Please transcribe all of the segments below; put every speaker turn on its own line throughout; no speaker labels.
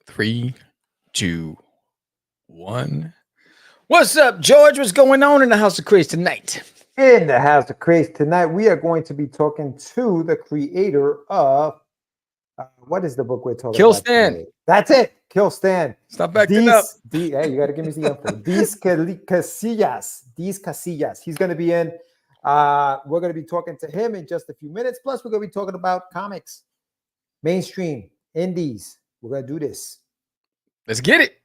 Three, two, one. What's up, George? What's going on in the House of Craze tonight?
In the House of Craze tonight, we are going to be talking to the creator of what is the book we're talking
Kill
about?
Stan.
Today? That's it. Kill Stan.
Stop backing up.
Hey, you got to give me the info. These Casillas. He's going to be in. We're going to be talking to him in just a few minutes. Plus, we're going to be talking about comics, mainstream, indies. We're going to do this.
Let's get it.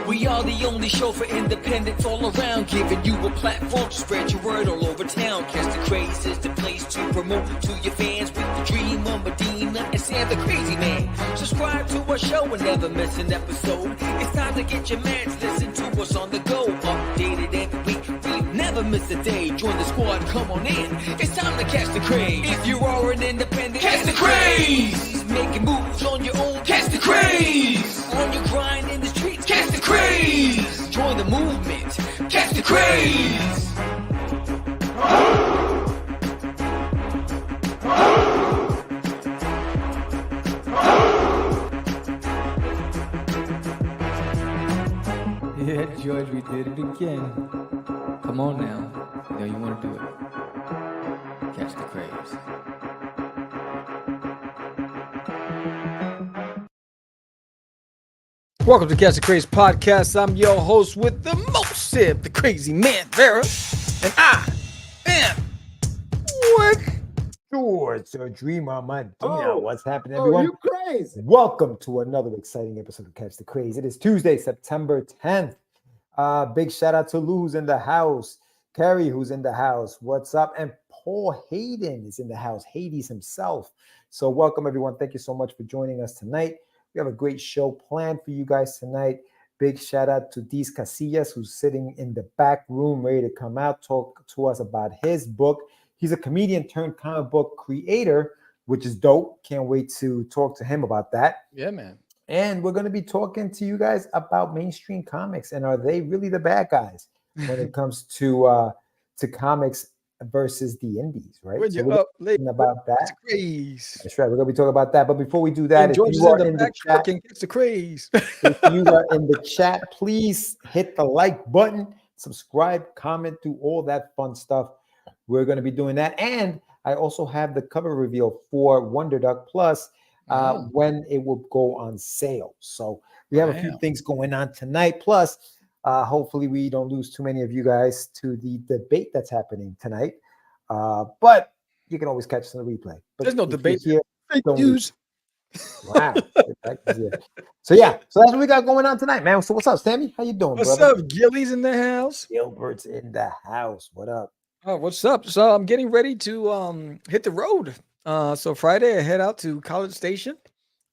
We are the only show for independents all around, giving you a platform to spread your word all over town. Catch the Craze is the place to promote to your fans with the dream of Medina and Sam the Crazy Man. Subscribe to our show and never miss an episode. It's time to get your mans, listen to us on the go. Updated every week, we never miss a day. Join the squad, come on in. It's time to catch the Craze. If you are an independent, catch the Craze. Making moves on your own, catch the Craze. On your grind in the streets, catch the Craze. Join the movement, catch the Craze.
Yeah, George, we did it again. Come on now. You know you want to do it. Catch the Craze. Welcome to Catch the Craze podcast. I'm your host with the most sip, the crazy man, Vera. And I am what?
George, a dreamer, my
Oh,
what's happening, everyone?
you crazy.
Welcome to another exciting episode of Catch the Craze. It is Tuesday, September 10th. Big shout out to Lou, who's in the house, Carrie, who's in the house. What's up? And Paul Hayden is in the house, Hades himself. So welcome, everyone. Thank you so much for joining us tonight. We have a great show planned for you guys tonight. Big shout out to These Casillas, who's sitting in the back room ready to come out, talk to us about his book. He's a comedian turned comic book creator, which is dope. Can't wait to talk to him about that.
Yeah, man.
And we're going to be talking to you guys about mainstream comics, and are they really the bad guys when it comes to comics versus the indies, right?
When
So
you're
we're
up late,
talking about that.
Catch the Craze.
That's right. We're going to be talking about that. But before we do that,
And
if
George is
you are
in
in
the
the
back
chat,
trucking. Catch the Craze.
if you are in the chat, please hit the like button, subscribe, comment, do all that fun stuff. We're going to be doing that. And I also have the cover reveal for Wonder Duck Plus when it will go on sale. So we have a few things going on tonight. Plus, hopefully we don't lose too many of you guys to the debate that's happening tonight. But you can always catch us on the replay. But
There's no
if you're
debate.
here,
Fake
don't
news.
wow. So that's what we got going on tonight, man. So what's up, Sammy? How you doing,
What's
brother?
up? Gilly's in the house.
Gilbert's in the house. What up?
Oh, what's up? So I'm getting ready to hit the road. So Friday I head out to College Station.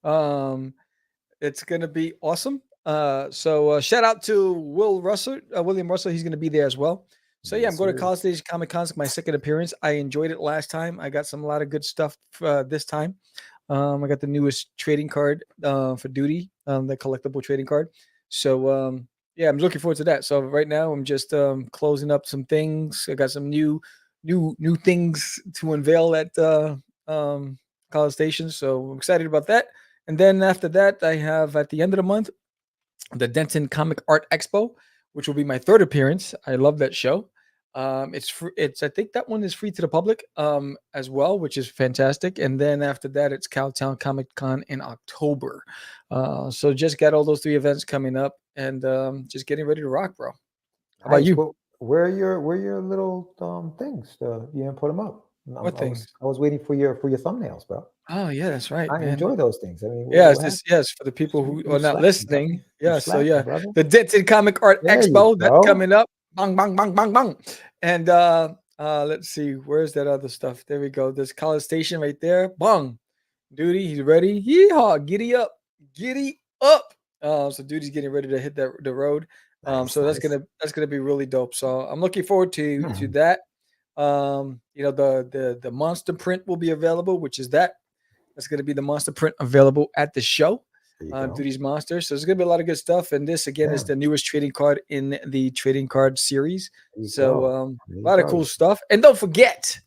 It's gonna be awesome. So shout out to William Russell. He's gonna be there as well. So yeah, I'm going to College Station Comic Con. It's my second appearance. I enjoyed it last time. I got a lot of good stuff this time. I got the newest trading card for Duty, the collectible trading card. So yeah, I'm looking forward to that. So right now I'm just closing up some things. I got some new things to unveil at College Station. So I'm excited about that. And then after that, I have at the end of the month the Denton Comic Art Expo, which will be my third appearance. I love that show. It's free. I think that one is free to the public as well, which is fantastic. And then after that, it's Cowtown Comic Con in October. So just got all those three events coming up, and just getting ready to rock, bro. How about you?
Well, where are your little things? You didn't put them up.
What things?
I was waiting for your thumbnails, bro.
Oh yeah, that's right.
I
man.
enjoy those things. I mean,
yes, for the people who are not listening. Yeah, so yeah,
brother.
the Denton Comic Art
There you
Expo that's
go.
coming up. Bang, bang, bang, bang, bang. And let's see, where's that other stuff? There we go. There's College Station right there. Bang. Duty, he's ready. Yeehaw, giddy up. So Duty's getting ready to hit the road. So that's gonna be really dope. So I'm looking forward to that. The monster print will be available, which is that's going to be the monster print available at the show. through these monsters. So there's going to be a lot of good stuff. And this, again, is the newest trading card in the trading card series. So a lot of cool stuff. And don't forget,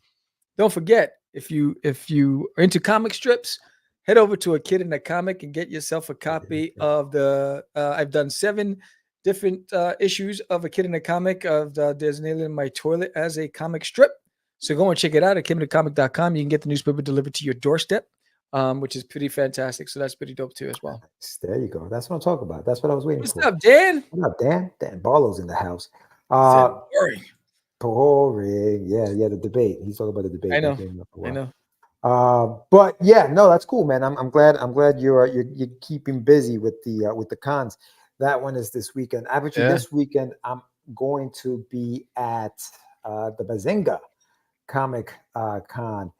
if you are into comic strips, head over to A Kid in a Comic and get yourself a copy of the I've done 7 different issues of A Kid in a Comic of There's an Alien in My Toilet as a comic strip. So go and check it out at kidinacomic.com. You can get the newspaper delivered to your doorstep, which is pretty fantastic. So that's pretty dope too as well.
There you go. That's what I'm talking about. That's what I was waiting for.
What's up, Dan?
What up, Dan? Dan Barlow's in the house. Boring. Yeah, the debate. He's talking about the debate.
I know.
But yeah, no, that's cool, man. I'm glad you're keeping busy with the cons. That one is this weekend. Actually, this weekend I'm going to be at the Bazinga Comic Con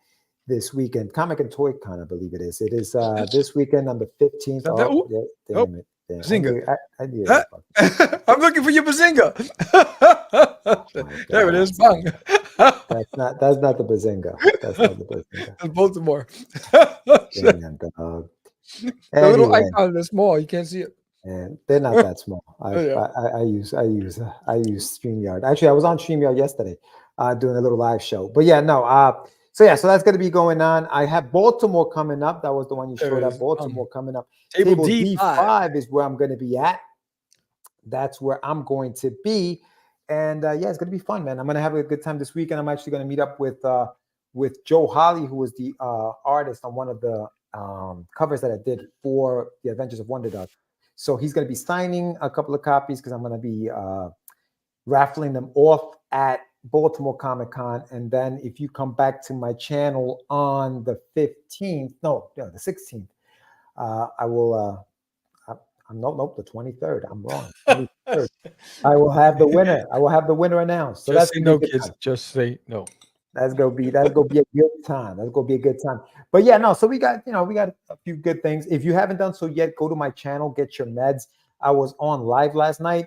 this weekend. Comic and Toy Con, I believe it is. It is this weekend on the 15th. Damn it.
Bazinga.
I knew
I'm looking for your Bazinga. There it is. Bang.
That's not the Bazinga. That's not the Bazinga.
That's Baltimore.
Damn, dog.
The little icon is small. You can't see it.
And they're not that small. I use StreamYard. Actually, I was on StreamYard yesterday doing a little live show. But yeah, no. So that's going to be going on. I have Baltimore coming up. That was the one you showed up. Baltimore coming up. Table D5 is where I'm going to be at. That's where I'm going to be. And it's going to be fun, man. I'm going to have a good time this weekend. I'm actually going to meet up with Joe Holly, who was the artist on one of the covers that I did for The Adventures of Wonder Duck. So he's going to be signing a couple of copies because I'm going to be raffling them off at Baltimore Comic Con. And then if you come back to my channel on the 15th, the 16th, I will, the 23rd. I'm wrong. 23rd. I will have the winner. I will have the winner announced. So
just say no, kids. Just say no.
That's gonna be a good time. That's gonna be a good time. But yeah, no. So we got a few good things. If you haven't done so yet, go to my channel, get your meds. I was on live last night.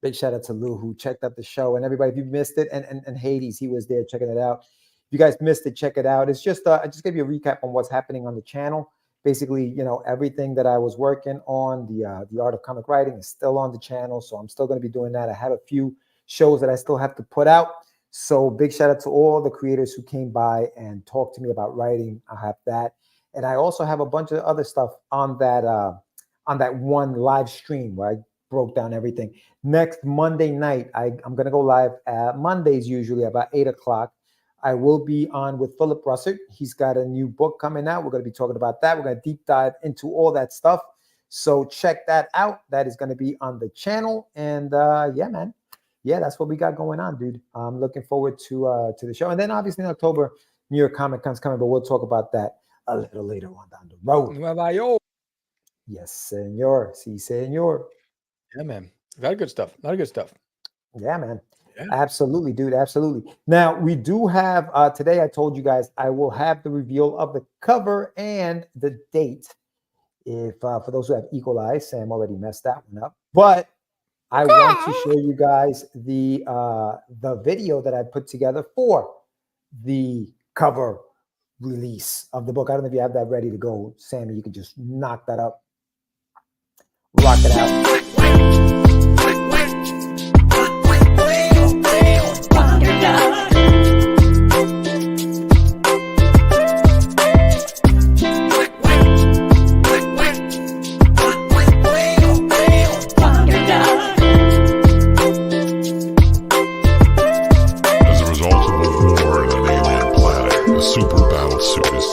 Big shout out to Lou who checked out the show, and everybody. If you missed it, and Hades, he was there checking it out. If you guys missed it, check it out. It's just I just gave you a recap on what's happening on the channel. Basically, everything that I was working on, the art of comic writing is still on the channel, so I'm still going to be doing that. I have a few shows that I still have to put out. So big shout out to all the creators who came by and talked to me about writing. I have that. And I also have a bunch of other stuff on that one live stream where I broke down everything. Next Monday night, I'm going to go live Mondays, usually about 8 o'clock. I will be on with Philip Russert. He's got a new book coming out. We're going to be talking about that. We're going to deep dive into all that stuff. So check that out. That is going to be on the channel. And man. Yeah, that's what we got going on, dude. I'm looking forward to the show. And then obviously in October, New York Comic Con's coming, but we'll talk about that a little later on down the road. Yes, senor. Si, senor.
Yeah, man. A lot of good stuff.
Yeah, man. Yeah. Absolutely, dude. Absolutely. Now, we do have, today I told you guys, I will have the reveal of the cover and the date. If for those who have equal eyes, Sam already messed that one up. But I want to show you guys the video that I put together for the cover release of the book. I don't know if you have that ready to go, Sammy. You can just knock that up, rock it out.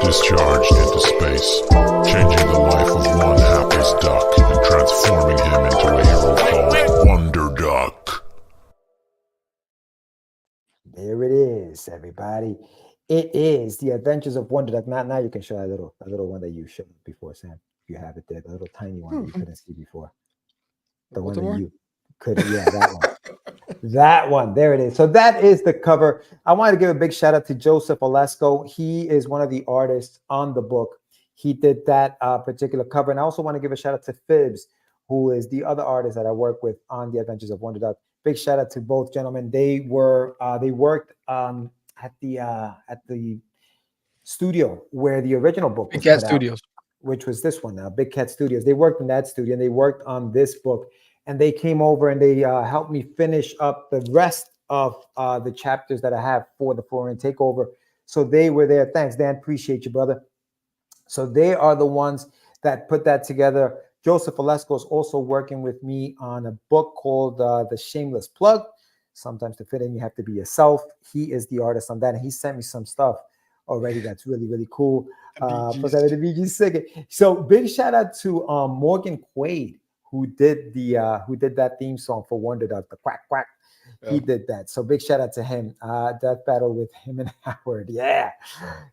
Discharged into space, changing the life of one hapless duck and transforming him into a hero called Wonder Duck.
There it is, everybody. It is The Adventures of Wonder Duck. Now you can show that little one that you showed before, Sam. If you have it there, the little tiny one that you couldn't see before. The one that you couldn't, that one. That one, there it is. So that is the cover. I wanted to give a big shout out to Joseph Olesko. He is one of the artists on the book. He did that particular cover. And I also want to give a shout out to Phibbs, who is the other artist that I work with on The Adventures of Wonder Duck. Big shout out to both gentlemen. They worked at the studio where the original book was
Big Cat Studios.
which was this one now, Big Cat Studios. They worked in that studio and they worked on this book, and they came over and they helped me finish up the rest of the chapters that I have for the Florian Takeover. So they were there. Thanks, Dan. Appreciate you, brother. So they are the ones that put that together. Joseph Olesko is also working with me on a book called The Shameless Plug. Sometimes to fit in, you have to be yourself. He is the artist on that, and he sent me some stuff already that's really, really cool. Plus, I have the BG Sick. So big shout out to Morgan Quaid, who did that theme song for Wonder Dog, the quack quack. He did that. So big shout out to him. Death Battle with him and Howard. Yeah.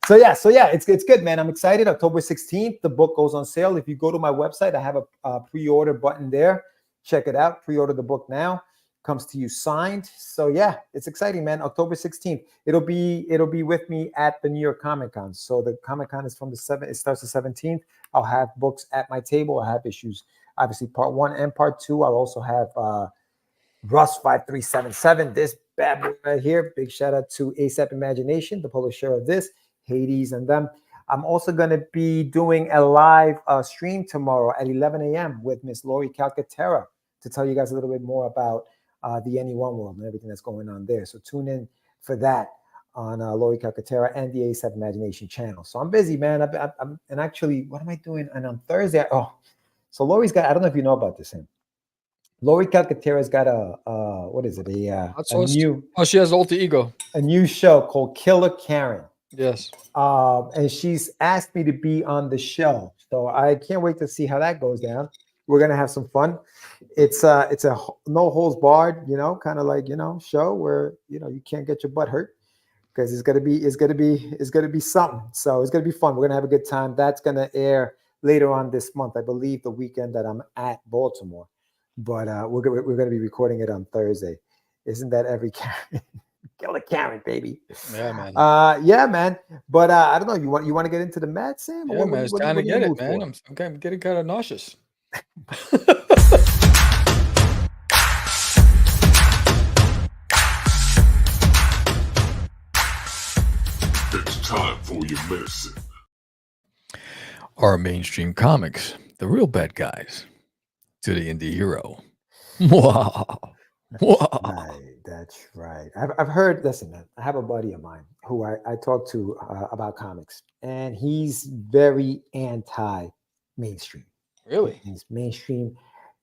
So yeah, it's good, man. I'm excited. October 16th, the book goes on sale. If you go to my website, I have a pre-order button there. Check it out. Pre-order the book now. Comes to you signed. So yeah, it's exciting, man. October 16th. It'll be with me at the New York Comic Con. So the Comic Con is from it starts the 17th. I'll have books at my table. I have issues, obviously part 1 and part 2. I'll also have Russ 5377, this bad boy right here. Big shout out to ASAP Imagination, the publisher of this, Hades and them. I'm also going to be doing a live stream tomorrow at 11 a.m. with Miss Lori Calcaterra to tell you guys a little bit more about the NE1 world and everything that's going on there. So tune in for that on Lori Calcaterra and the ASAP Imagination channel. So I'm busy, man. And actually, what am I doing? And on Thursday, so Lori's got, I don't know if you know about this, Sam. Lori Calcaterra's got what is it? A new.
Oh, she has alter ego.
A new show called Killer Karen.
Yes.
And she's asked me to be on the show, so I can't wait to see how that goes down. We're gonna have some fun. It's a no holds barred, kind of like show where you can't get your butt hurt, because it's gonna be something. So it's gonna be fun. We're gonna have a good time. That's gonna air later on this month, I believe, the weekend that I'm at Baltimore. But we're going to be recording it on Thursday. Isn't that every Karen? Killer Karen, baby.
Yeah, man.
Yeah, man. But I don't know. You want to get into the Mad, Sam?
Yeah, man. It's time to get it, man. I'm getting kind of nauseous.
It's time for your medicine.
Our mainstream comics, the real bad guys, to the indie hero. Wow.
Right, that's right. I've heard, listen, man, I have a buddy of mine who I talk to about comics, and he's very anti-mainstream.
Really?
He's mainstreams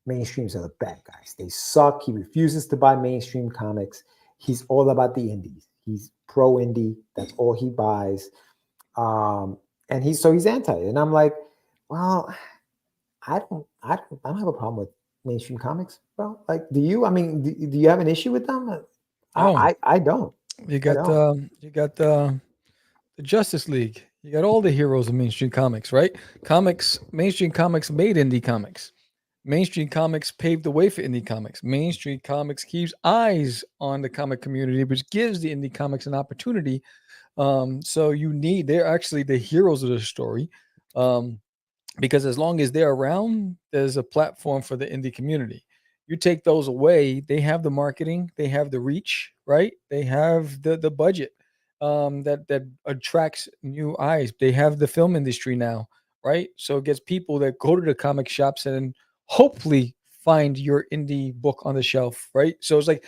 are the bad guys. They suck. He refuses to buy mainstream comics. He's all about the indies. He's pro-indie. That's all he buys. And he's anti. And I'm like, well, I don't have a problem with mainstream comics, bro. Like, do you? I mean, do you have an issue with them? I don't.
You got the Justice League. You got all the heroes of mainstream comics, right? Mainstream comics made indie comics. Mainstream comics paved the way for indie comics. Mainstream comics keeps eyes on the comic community, which gives the indie comics an opportunity. So they're actually the heroes of the story. Because as long as they're around, there's a platform for the indie community. You take those away, they have the marketing, they have the reach, right? They have the budget that attracts new eyes. They have the film industry now, right? So it gets people that go to the comic shops and hopefully find your indie book on the shelf, right? So it's like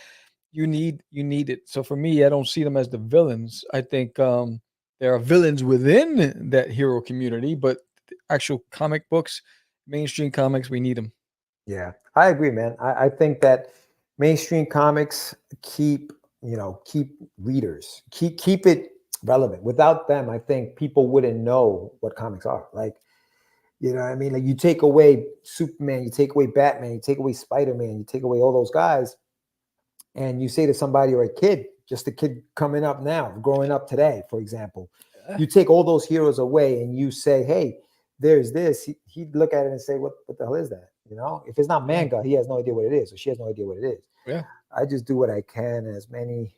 you need it. So for me, I don't see them as the villains. I think there are villains within that hero community, but actual comic books, mainstream comics, we need them.
Yeah, I agree, man. I think that mainstream comics keep readers, keep it relevant. Without them, I think people wouldn't know what comics are. Like, you know what I mean? Like, you take away Superman, you take away Batman, you take away Spider-Man, you take away all those guys, and you say to somebody or a kid, just a kid coming up now, growing up today, for example, you take all those heroes away and you say, hey, there's this, he'd look at it and say, what the hell is that? You know, if it's not manga, he has no idea what it is, or she has no idea what it is.
Yeah.
I just do what I can. As many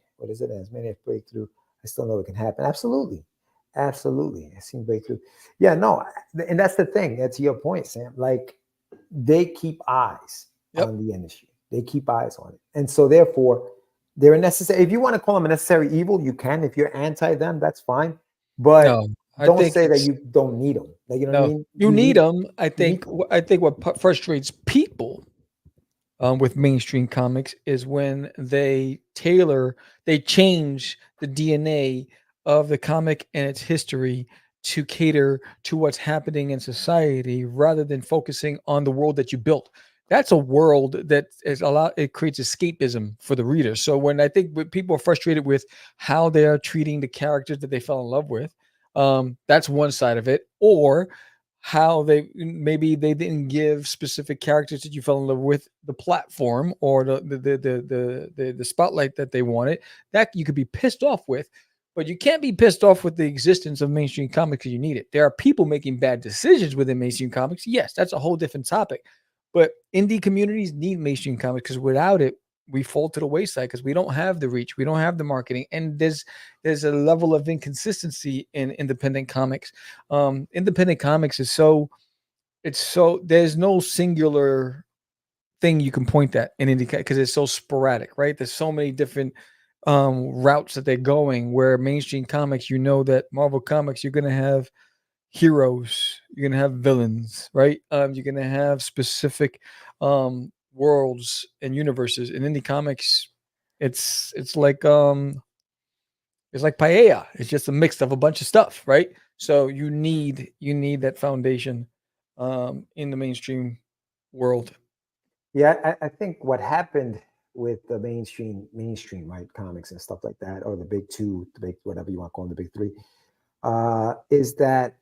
breakthrough, I still know it can happen. Absolutely. I've seen breakthrough. Yeah, no. And that's the thing. That's your point, Sam. Like, they keep eyes on the industry. They keep eyes on it. And so therefore, they're necessary. If you want to call them a necessary evil, you can. If you're anti them, that's fine. But don't
think
say that
it's
you don't need them. Like, you know what I
no,
mean?
you need them. I
you
think
need them.
I think what frustrates people with mainstream comics is when they change the DNA of the comic and its history to cater to what's happening in society rather than focusing on the world that you built. That's a world that is a lot, it creates escapism for the reader. So when I think when people are frustrated with how they are treating the characters that they fell in love with, that's one side of it. Or how they maybe they didn't give specific characters that you fell in love with the platform or the spotlight that they wanted, that you could be pissed off with. But you can't be pissed off with the existence of mainstream comics because you need it. There are people making bad decisions within mainstream comics. Yes, that's a whole different topic. But indie communities need mainstream comics because without it, we fall to the wayside because we don't have the reach, we don't have the marketing, and there's a level of inconsistency in independent comics. Independent comics is so it's so there's no singular thing you can point at in indie because it's so sporadic, right? There's so many different routes that they're going. Where mainstream comics, you know that Marvel Comics, you're gonna have heroes, you're gonna have villains, right? You're gonna have specific worlds and universes. In indie comics, it's like it's like paella. It's just a mix of a bunch of stuff, right? So you need that foundation in the mainstream world.
Yeah, I think what happened with the mainstream, right, comics and stuff like that, or the big two, the big whatever you want to call them, the big three, is that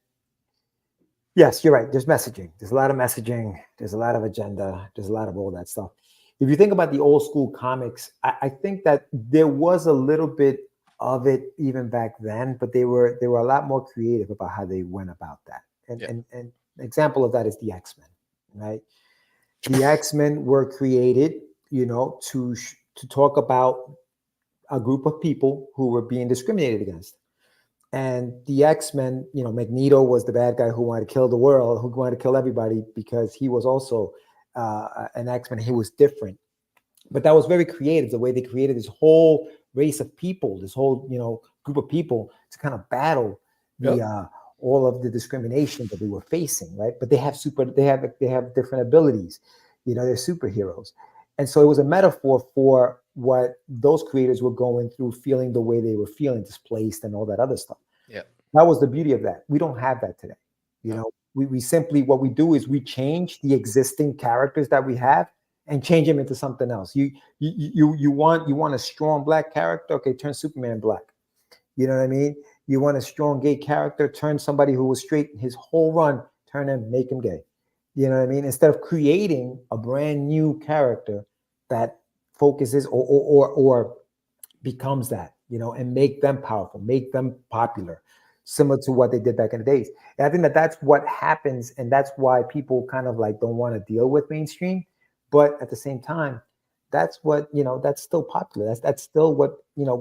yes, you're right. There's messaging. There's a lot of messaging. There's a lot of agenda. There's a lot of all that stuff. If you think about the old school comics, I think that there was a little bit of it even back then, but they were a lot more creative about how they went about that. And
Yeah.
and an example of that is the X-Men, right? The X-Men were created, to talk about a group of people who were being discriminated against. And the X-Men, Magneto was the bad guy who wanted to kill the world, who wanted to kill everybody because he was also an X-Men. He was different. But that was very creative, the way they created this whole race of people, this whole, group of people to kind of battle the
Yep.
all of the discrimination that they were facing, right? But they have different abilities, they're superheroes. And so it was a metaphor for what those creators were going through, feeling the way they were feeling, displaced and all that other stuff.
Yeah.
That was the beauty of that. We don't have that today.
No.
We simply, what we do is we change the existing characters that we have and change them into something else. You want a strong black character? Okay, turn Superman black. You know what I mean? You want a strong gay character? Turn somebody who was straight his whole run, turn him, make him gay. You know what I mean? Instead of creating a brand new character that focuses or becomes that, and make them powerful, make them popular, similar to what they did back in the days. And I think that that's what happens, and that's why people kind of like don't want to deal with mainstream. But at the same time, that's what that's still popular. That's still what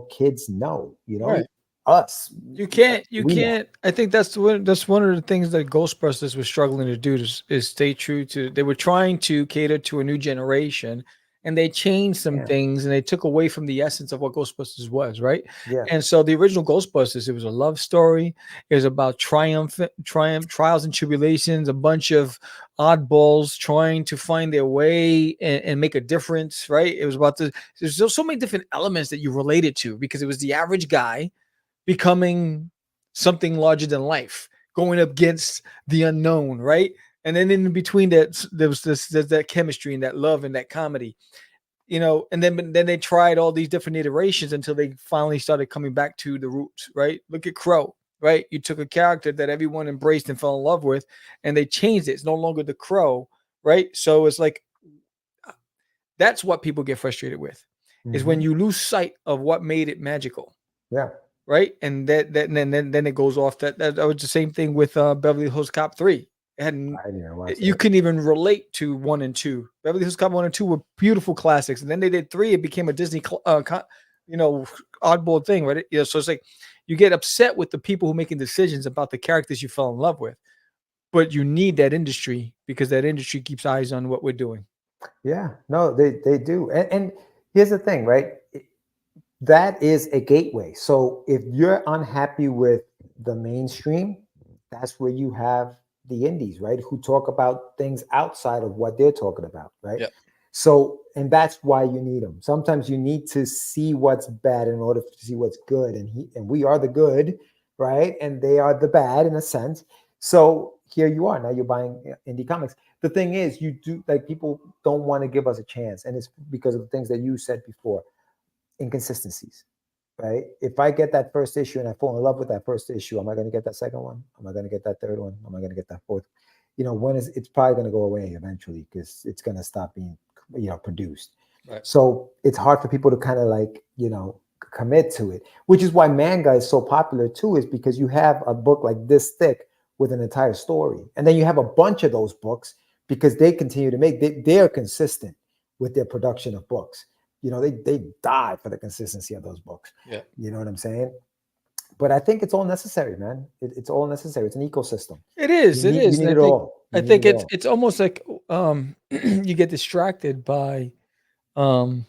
kids know.
Right.
Us.
You can't. You
We know.
can't. I think that's one of the things that Ghostbusters was struggling to do is stay true to. They were trying to cater to a new generation, and they changed some
Yeah.
things, and they took away from the essence of what Ghostbusters was, right?
Yeah.
And so the original Ghostbusters, it was a love story. It was about triumph, trials and tribulations, a bunch of oddballs trying to find their way and make a difference, right? It was about there's so many different elements that you related to because it was the average guy becoming something larger than life, going up against the unknown, right? And then in between that, there's that chemistry and that love and that comedy, and then they tried all these different iterations until they finally started coming back to the roots, right? Look at Crow, right? You took a character that everyone embraced and fell in love with, and they changed it. It's no longer the Crow, right? So it's like that's what people get frustrated with, is when
Mhm.
you lose sight of what made it magical.
Yeah.
Right, and then it goes off. That was the same thing with Beverly Hills Cop 3. It hadn't
I didn't even watch
you
that.
couldn't even relate to 1 and 2. Beverly Hills Cop 1 and 2 were beautiful classics, and then they did 3. It became a Disney, oddball thing, right? So it's like you get upset with the people who are making decisions about the characters you fell in love with, but you need that industry because that industry keeps eyes on what we're doing.
Yeah. No, they do. And here's the thing, right? That is a gateway. So if you're unhappy with the mainstream, that's where you have the indies, right? Who talk about things outside of what they're talking about, right?
Yeah.
So, and that's why you need them. Sometimes you need to see what's bad in order to see what's good. And we are the good, right? And they are the bad in a sense. So here you are. Now you're buying indie comics. The thing is, you do, like, people don't want to give us a chance. And it's because of the things that you said before, inconsistencies, right? If I get that first issue and I fall in love with that first issue, am I going to get that second one? Am I going to get that third one? Am I going to get that fourth? When is it's probably going to go away eventually because it's going to stop being, produced.
Right.
So it's hard for people to kind of like, commit to it, which is why manga is so popular too, is because you have a book like this thick with an entire story. And then you have a bunch of those books because they continue to they're consistent with their production of books. They die for the consistency of those books.
Yeah.
You know what I'm saying? But I think it's all necessary, man. It's all necessary. It's an ecosystem.
It is.
You need it all.
I think it's almost like you get distracted by the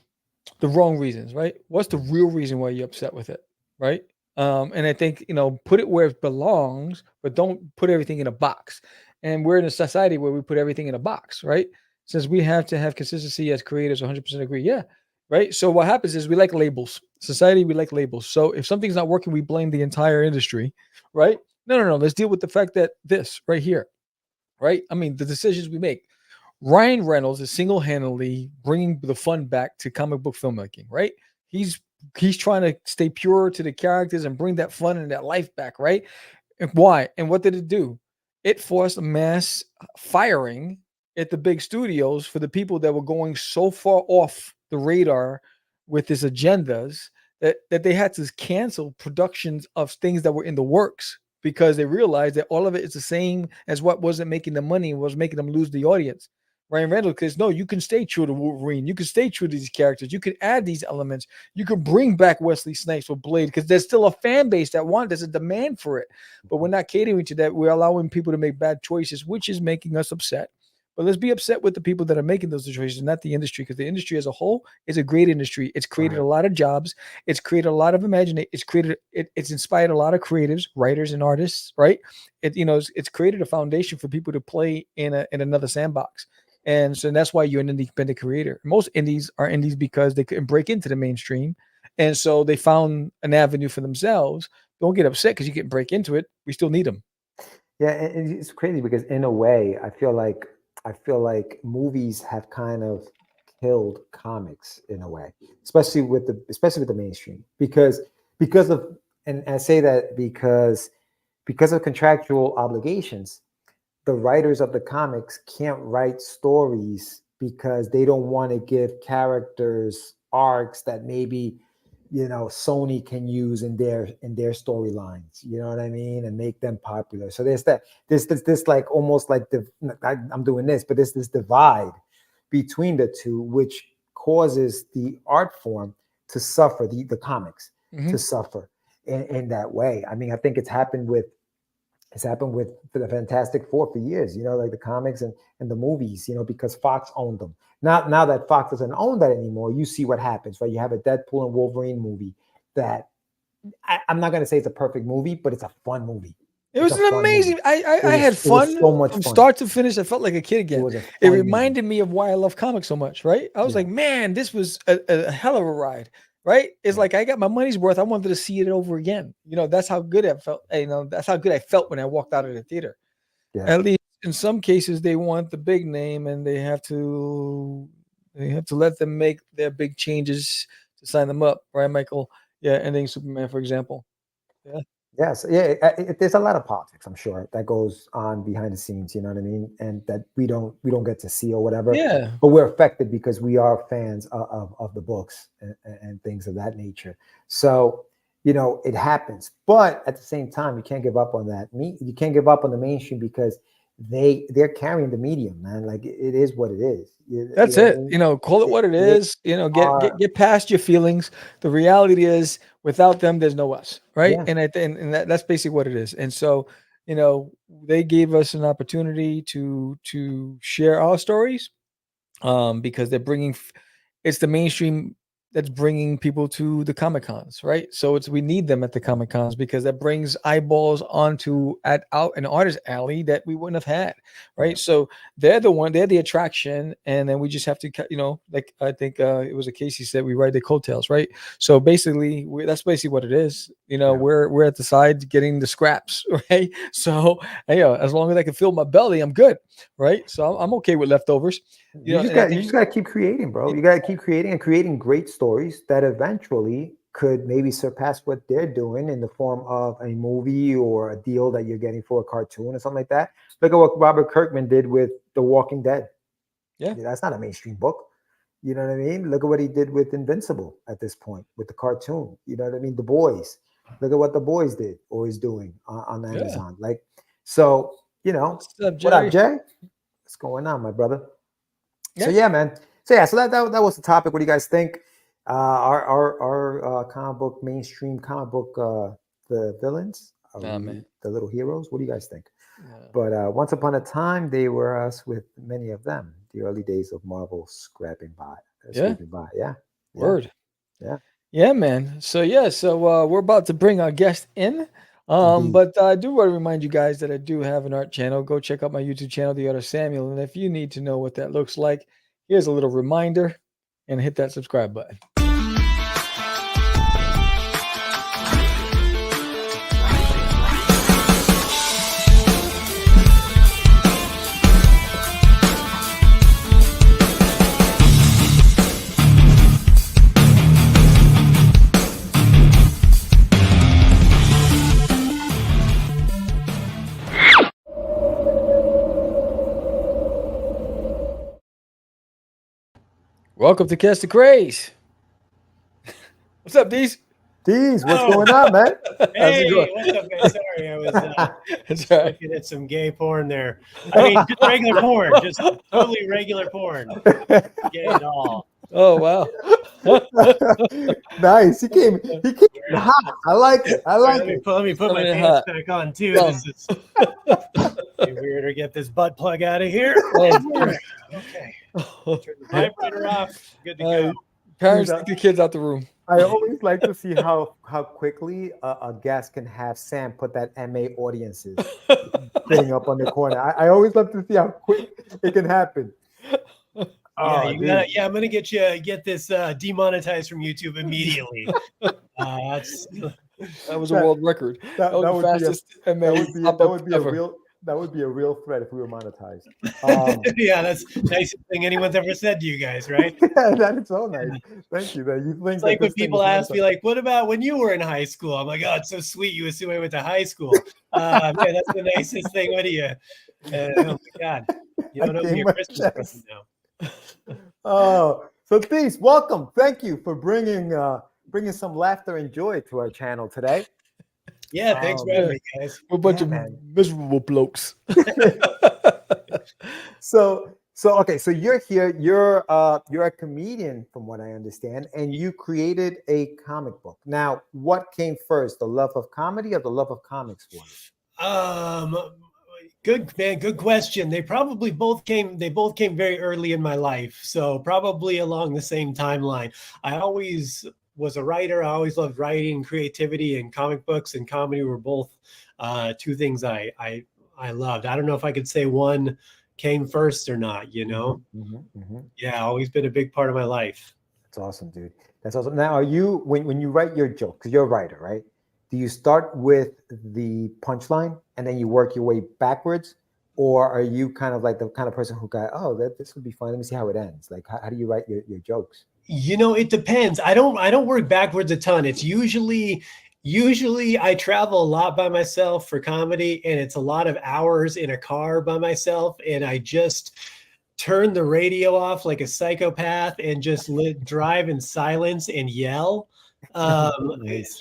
wrong reasons, right? What's the real reason why you're upset with it, right? And I think, put it where it belongs, but don't put everything in a box. And we're in a society where we put everything in a box, right? Since we have to have consistency as creators, 100% agree. Yeah. Right. So what happens is we like labels. Society, we like labels. So if something's not working, we blame the entire industry, right? No. Let's deal with the fact that this right here, right? I mean, the decisions we make. Ryan Reynolds is single-handedly bringing the fun back to comic book filmmaking, right? He's trying to stay pure to the characters and bring that fun and that life back, right? And why? And what did it do? It forced a mass firing at the big studios for the people that were going so far off the radar with his agendas that they had to cancel productions of things that were in the works because they realized that all of it is the same as what wasn't making the money and was making them lose the audience. Ryan Reynolds, because no, you can stay true to Wolverine. You can stay true to these characters. You can add these elements. You can bring back Wesley Snipes with Blade because there's still a fan base that wants. There's a demand for it, but we're not catering to that. We're allowing people to make bad choices, which is making us upset. But let's be upset with the people that are making those choices, not the industry, because the industry as a whole is a great industry. It's created a lot of jobs. It's created a lot of imagination. It's inspired a lot of creatives, writers, and artists. Right? It's created a foundation for people to play in another sandbox. And so that's why you're an independent creator. Most indies are indies because they couldn't break into the mainstream. And so they found an avenue for themselves. Don't get upset because you can't break into it. We still need them.
Yeah, and it's crazy because in a way, I feel like movies have kind of killed comics in a way, especially with the mainstream, because of, and I say that because of contractual obligations. The writers of the comics can't write stories because they don't want to give characters arcs that maybe Sony can use in their storylines, you know what I mean, and make them popular. So there's this like almost like I'm doing this, but there's this divide between the two, which causes the art form to suffer, the comics to suffer in that way. I mean, I think it's happened with the Fantastic Four for years, like the comics and the movies, because Fox owned them. Now that Fox doesn't own that anymore, you see what happens, right? You have a Deadpool and Wolverine movie that I'm not going to say it's a perfect movie, but it's a fun movie.
It was an amazing. I had fun
so much
from
fun.
Start to finish. I felt like a kid again. It reminded me of why I love comics so much, right? I was like, man, this was a hell of a ride. Right? It's like I got my money's worth. I wanted to see it over again. That's how good I felt. That's how good I felt when I walked out of the theater. Yeah. At least in some cases, they want the big name, and they have to let them make their big changes to sign them up, right, Michael? Yeah, ending Superman, for example. Yeah.
Yes, yeah. There's a lot of politics, I'm sure, that goes on behind the scenes. You know what I mean, and that we don't get to see or whatever.
Yeah.
But we're affected because we are fans of the books and things of that nature. So it happens. But at the same time, you can't give up on that. You can't give up on the mainstream because they're carrying the medium, man. Like it is what it is.
That's it. Call it what it is. Get past your feelings. The reality is, without them, there's no us, right? Yeah. And that's basically what it is. And so, they gave us an opportunity to share our stories, because they're bringing. It's the mainstream that's bringing people to the Comic Cons, right? So we need them at the Comic Cons because that brings eyeballs onto out an artist alley that we wouldn't have had, right? So they're the attraction, and then we just have to, like I think it was a Casey said, we ride the coattails, right? So basically, that's basically what it is. We're at the side getting the scraps, right? So as long as I can fill my belly, I'm good, right? So I'm okay with leftovers.
You just got to keep creating, bro. You got to keep creating and creating great stories that eventually could maybe surpass what they're doing in the form of a movie or a deal that you're getting for a cartoon or something like that. Look at what Robert Kirkman did with The Walking Dead.
Yeah,
that's not a mainstream book. You know what I mean? Look at what he did with Invincible at this point with the cartoon. You know what I mean? The Boys. Look at what The Boys did or is doing on Amazon. Like, so,
What's up,
what up, Jay? What's going on, my brother?
Yeah.
So yeah, man. So that was the topic. What do you guys think? Our comic book, mainstream comic book, the villains, the little heroes. What do you guys think? Yeah. But once upon a time, they were us with many of them. The early days of Marvel scraping by. Yeah.
Word.
Yeah.
Yeah, man. So we're about to bring our guest in. But I do want to remind you guys that I do have an art channel. Go check out my YouTube channel, The Art of Samuel. And if you need to know what that looks like, here's a little reminder and hit that subscribe button. Welcome to Catch the Craze. What's up, Deez?
Deez, what's going on, man?
Hey, what's up, guys? Sorry, I was looking at some gay porn there. I mean, just regular porn, just totally regular porn. Gay at all.
Oh, wow.
Nice. He came hot. I like it.
Let me put my pants back on, too. This is weird to get this butt plug out of here. Okay. Turn the vibrator off. Good to go.
Parents, take the kids out the room.
I always like to see how quickly a guest can have Sam put that MA audiences thing up on the corner. I always love to see how quick it can happen.
I'm gonna get this demonetized from YouTube immediately.
That was a world record. That was the fastest
that would be a real threat if we were monetized.
Yeah, that's the nicest thing anyone's ever said to you guys, right?
Yeah, that is so nice. Thank you.
It's like when people ask me, like, what about when you were in high school? I'm like, oh, it's so sweet. You assume I went to high school. Man, that's the nicest thing. What do you? Oh my God, you don't open your Christmas present now.
Oh, so Deez, welcome. Thank you for bringing some laughter and joy to our channel today.
Yeah, thanks for having me, guys.
We're a bunch of miserable blokes.
So okay, so you're here. You're a comedian, from what I understand, and you created a comic book. Now, what came first, the love of comedy or the love of comics for you?
Good question. They probably both came very early in my life, so probably along the same timeline. I always was a writer. I always loved writing, creativity, and comic books and comedy were both two things I loved. I don't know if I could say one came first or not, Yeah, always been a big part of my life.
That's awesome, dude. That's awesome. Now, are you, when you write your joke, because you're a writer, right? Do you start with the punchline and then you work your way backwards? Or are you kind of like the kind of person who got, this would be fun. Let me see how it ends. Like, how do you write your jokes?
It depends. I don't work backwards a ton. It's usually I travel a lot by myself for comedy, and it's a lot of hours in a car by myself, and I just turn the radio off like a psychopath and just drive in silence and yell. Nice.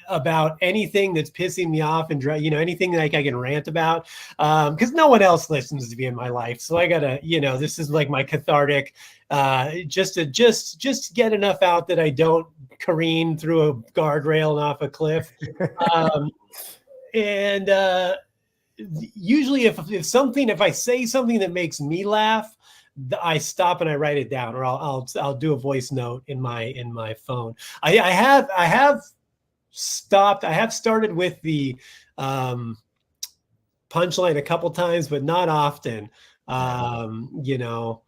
About anything that's pissing me off and anything like I can rant about, because no one else listens to me in my life, so I gotta, this is like my cathartic, just to get enough out that I don't careen through a guardrail and off a cliff. Usually if I say something that makes me laugh, I stop and I write it down, or I'll do a voice note in my phone. I have started with the punchline a couple times, but not often. You know,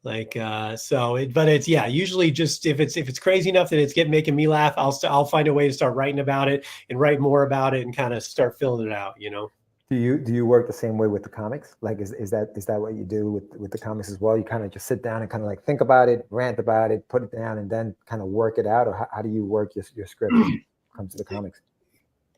like but it's usually just if it's crazy enough that it's making me laugh, I'll find a way to start writing about it and write more about it and kind of start filling it out, you know.
Do you work the same way with the comics? Like, is that what you do with the comics as well? You kind of just sit down and kind of like think about it, rant about it, put it down, and then kind of work it out? Or how do you work your script when it comes to the comics?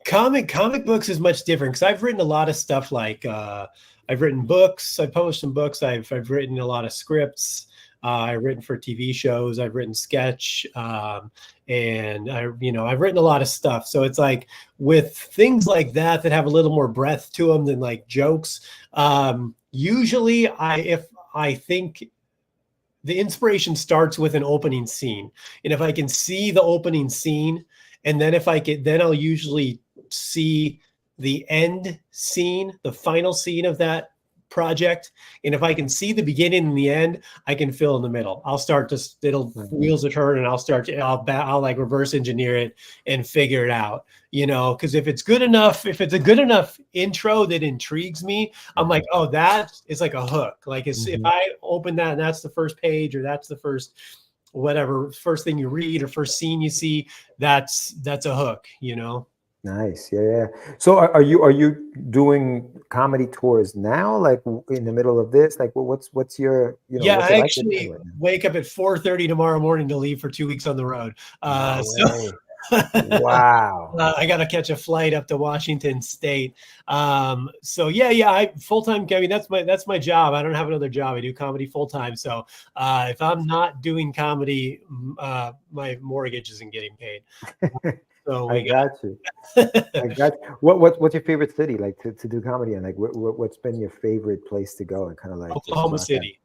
Comic books is much different because I've written a lot of stuff. Like I've written books, I've published some books, I've written a lot of scripts. I've written for TV shows, I've written sketch, and I've written a lot of stuff. So it's like with things like that have a little more breadth to them than like jokes. Usually if I think the inspiration starts with an opening scene, and if I can see the opening scene, and then then I'll usually see the end scene, the final scene of that project. And if I can see the beginning and the end, I can fill in the middle. I'll start wheels will turn, and I'll like reverse engineer it and figure it out, you know, because if it's a good enough intro that intrigues me, I'm like, oh, that is like a hook. Like if I open that and that's the first page, or that's the first first thing you read or first scene you see, that's a hook, you know.
Nice. Yeah. So are you doing comedy tours now, like in the middle of this? Like what's your, you know,
I actually wake up at 4:30 tomorrow morning to leave for 2 weeks on the road. Wow. I got to catch a flight up to Washington State. I full-time. I mean, that's my job. I don't have another job. I do comedy full-time. So if I'm not doing comedy, my mortgage isn't getting paid. So
I got you. What's your favorite city, like to do comedy in? Like what's been your favorite place to go and kind of like
Oklahoma City.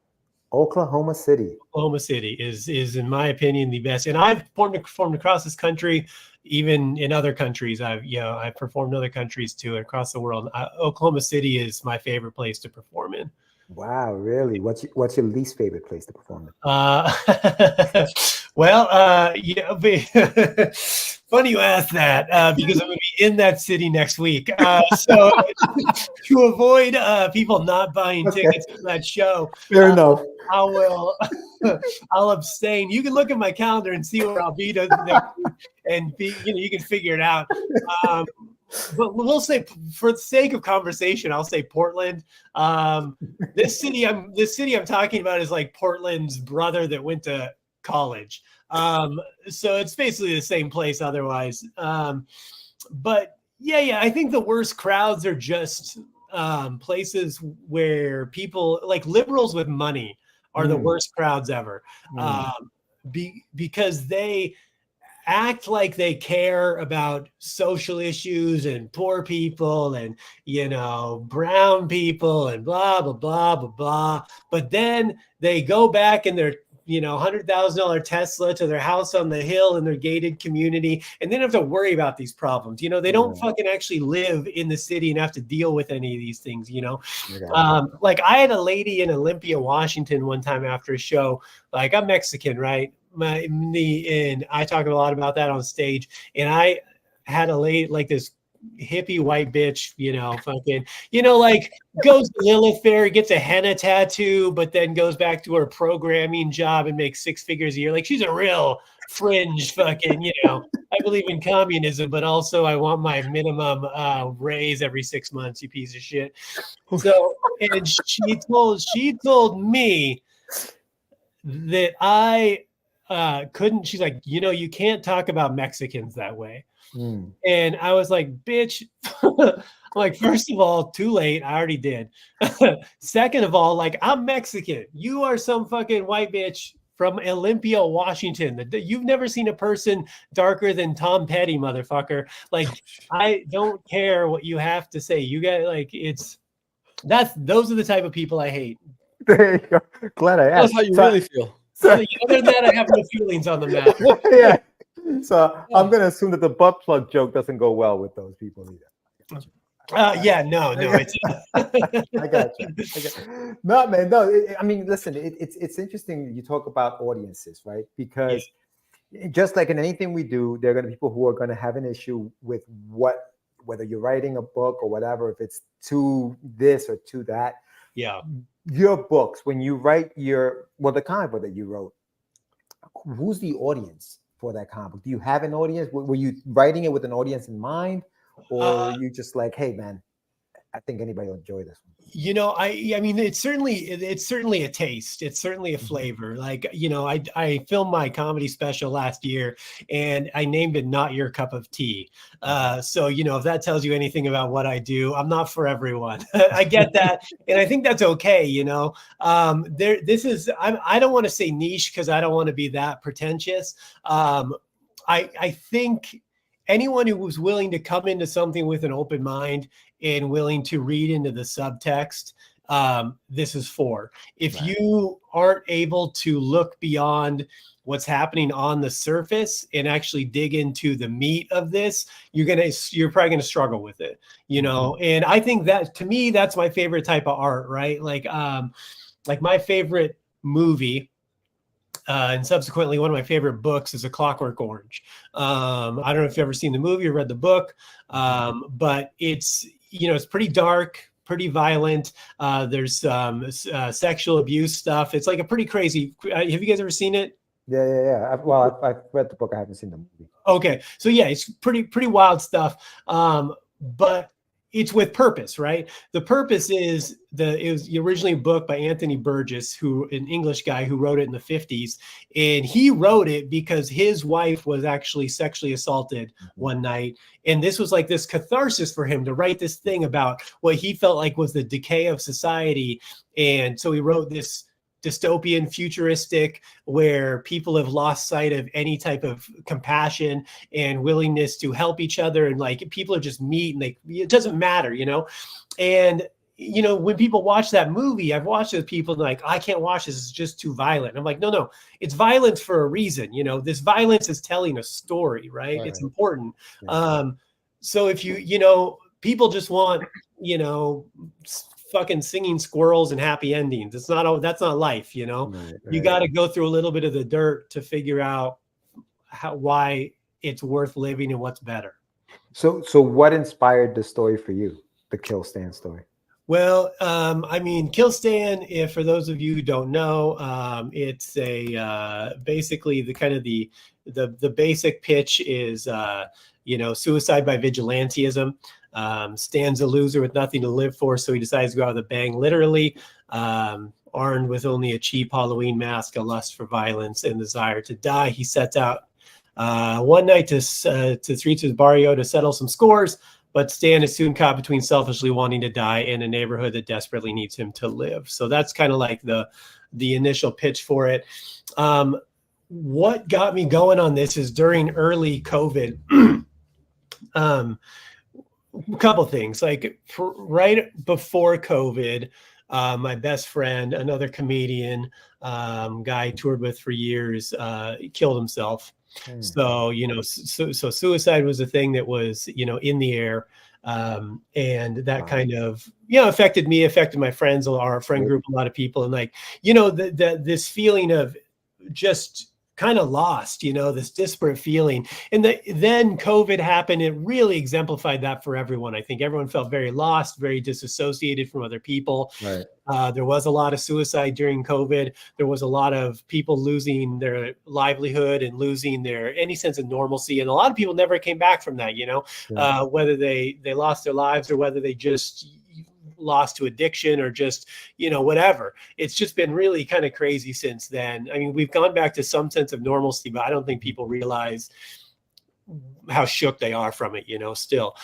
Oklahoma City.
Oklahoma City is in my opinion the best. And I've performed across this country, even in other countries. I've performed in other countries too, across the world. Oklahoma City is my favorite place to perform in.
Wow, really? What's your least favorite place to perform in?
Funny you ask that, because I'm going to be in that city next week. So to avoid people not buying tickets to that show,
fair enough.
I'll abstain. You can look at my calendar and see where I'll be, and you can figure it out. But we'll say, for the sake of conversation, I'll say Portland. This city I'm talking about is like Portland's brother that went to college. So it's basically the same place otherwise. But I think the worst crowds are just places where people like liberals with money are the worst crowds ever. Because they act like they care about social issues and poor people and, brown people and blah, blah, blah, blah, blah. But then they go back in their, $100,000 Tesla to their house on the hill in their gated community, and they don't have to worry about these problems. They don't fucking actually live in the city and have to deal with any of these things, Like I had a lady in Olympia, Washington one time after a show. Like, I'm Mexican, right? And I talk a lot about that on stage. And I had a lady, like this hippie white bitch, like goes to Lilith Fair, gets a henna tattoo, but then goes back to her programming job and makes 6 figures a year. Like, she's a real fringe fucking, I believe in communism, but also I want my minimum raise every 6 months, you piece of shit. So, and she told me that I couldn't, she's like, you can't talk about Mexicans that way. And I was like, bitch, like, first of all, too late. I already did. Second of all, like, I'm Mexican. You are some fucking white bitch from Olympia, Washington. You've never seen a person darker than Tom Petty, motherfucker. Like, I don't care what you have to say. You got, like, those are the type of people I hate.
There you go. Glad I asked.
That's how you really feel.
Other than that, I have no feelings on the matter.
Yeah. So I'm going to assume that the butt plug joke doesn't go well with those people either.
Yeah, no, it's
I got you. No, man, no. I mean, listen, it's interesting you talk about audiences, right? Because just like in anything we do, there are going to be people who are going to have an issue with whether you're writing a book or whatever, if it's to this or to that.
Yeah.
Your books, when you write the comic book that you wrote, who's the audience for that comic book? Do you have an audience? Were you writing it with an audience in mind? Or you just like, hey, man, I think anybody will enjoy this one.
I mean, it's certainly a taste. It's certainly a flavor. Like, I filmed my comedy special last year and I named it Not Your Cup of Tea. So, if that tells you anything about what I do, I'm not for everyone. I get that. And I think that's okay. I don't want to say niche because I don't want to be that pretentious. I think anyone who was willing to come into something with an open mind and willing to read into the subtext, this is for. If you aren't able to look beyond what's happening on the surface and actually dig into the meat of this, you're probably gonna struggle with it, And I think that, to me, that's my favorite type of art, right? Like my favorite movie. And subsequently, one of my favorite books is A Clockwork Orange. I don't know if you've ever seen the movie or read the book, but it's pretty dark, pretty violent. There's sexual abuse stuff. It's like a pretty crazy. Have you guys ever seen it?
Yeah. I've read the book. I haven't seen the movie.
Okay, so yeah, it's pretty wild stuff. But it's with purpose, right? The purpose is it was originally a book by Anthony Burgess, an English guy who wrote it in the 50s. And he wrote it because his wife was actually sexually assaulted one night. And this was like this catharsis for him to write this thing about what he felt like was the decay of society. And so he wrote this dystopian, futuristic, where people have lost sight of any type of compassion and willingness to help each other, and like people are just meat and it doesn't matter, And when people watch that movie, I've watched it with people like, I can't watch this; it's just too violent. And I'm like, no, it's violence for a reason. This violence is telling a story, right? It's important.
Yeah.
So if people just want fucking singing squirrels and happy endings. That's not life, Right. You got to go through a little bit of the dirt to figure out why it's worth living and what's better.
So what inspired the story for you, the Kill Stan story?
Well, I mean, Kill Stan, if for those of you who don't know, it's basically the kind of the basic pitch is suicide by vigilantism. Stan's a loser with nothing to live for, so he decides to go out with a bang, literally, armed with only a cheap Halloween mask, a lust for violence, and desire to die. He sets out one night to streets his barrio to settle some scores, but Stan is soon caught between selfishly wanting to die and a neighborhood that desperately needs him to live. So that's kind of like the initial pitch for it. What got me going on this is during early COVID, a couple things. Like right before COVID, my best friend, another comedian, guy I toured with for years, killed himself. So so suicide was a thing that was in the air, and that kind of affected me, affected my friends, our friend group, a lot of people, and like this feeling of just kind of lost, this disparate feeling. And then COVID happened. It really exemplified that for everyone. I think everyone felt very lost, very disassociated from other people.
Right.
There was a lot of suicide during COVID. There was a lot of people losing their livelihood and losing any sense of normalcy. And a lot of people never came back from that, whether they lost their lives or whether they just lost to addiction or just whatever. It's just been really kind of crazy since then. I mean, we've gone back to some sense of normalcy, but I don't think people realize how shook they are from it, still.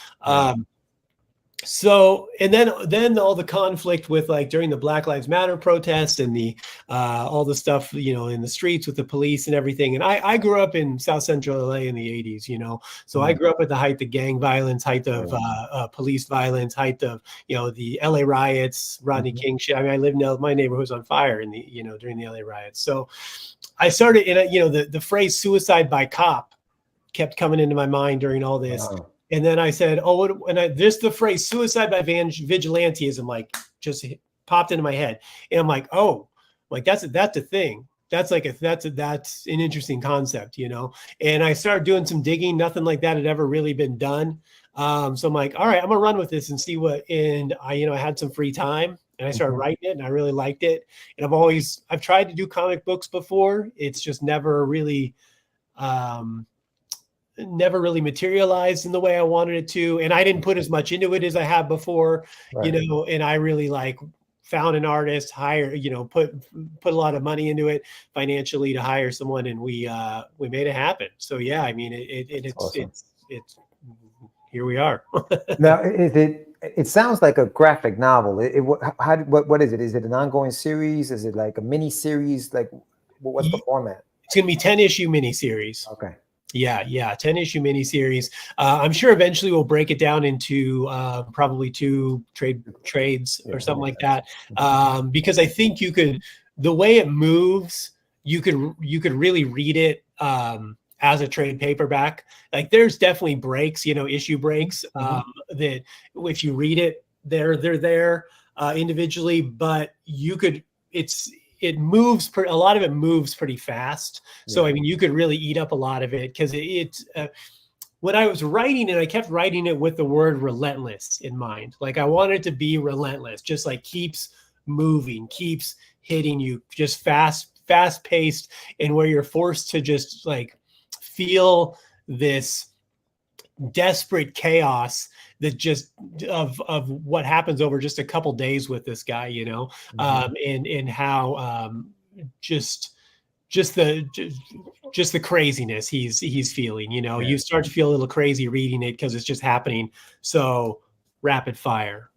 So, and then all the conflict with like during the Black Lives Matter protests and the all the stuff, in the streets with the police and everything. And I grew up in South Central LA in the 80s, so I grew up at the height of gang violence, height of police violence, height of, the LA riots, Rodney King shit. I mean, my neighborhood was on fire in the, during the LA riots. So I started in the phrase suicide by cop kept coming into my mind during all this. And then I said, oh, and just the phrase suicide by vigilantism, like just popped into my head. And I'm like, oh, like that's a thing. That's an interesting concept, you know? And I started doing some digging. Nothing like that had ever really been done. So I'm like, all right, I'm gonna run with this and see what, and I had some free time and I started writing it and I really liked it. And I've tried to do comic books before. It's just never really materialized in the way I wanted it to. And I didn't put as much into it as I have before,
Right.
and I really found an artist, put a lot of money into it financially to hire someone, and we made it happen. So yeah, I mean, it's
awesome.
it's here we are.
Now, it sounds like a graphic novel. What is it? Is it an ongoing series? Is it like a mini series? Like, what's the format?
It's going to be 10-issue miniseries.
Okay.
Yeah, 10-issue miniseries. I'm sure eventually we'll break it down into probably 2 trades or something like that. Because I think the way it moves, you could really read it as a trade paperback. Like there's definitely breaks, issue breaks that if you read it, they're there individually, but a lot of it moves pretty fast. So, I mean, you could really eat up a lot of it because when I was writing it, I kept writing it with the word relentless in mind. Like I wanted it to be relentless, just like keeps moving, keeps hitting you, just fast paced, and where you're forced to just like feel this desperate chaos that just of what happens over just a couple days with this guy, and how just the craziness he's feeling, you start to feel a little crazy reading it because it's just happening so rapid fire.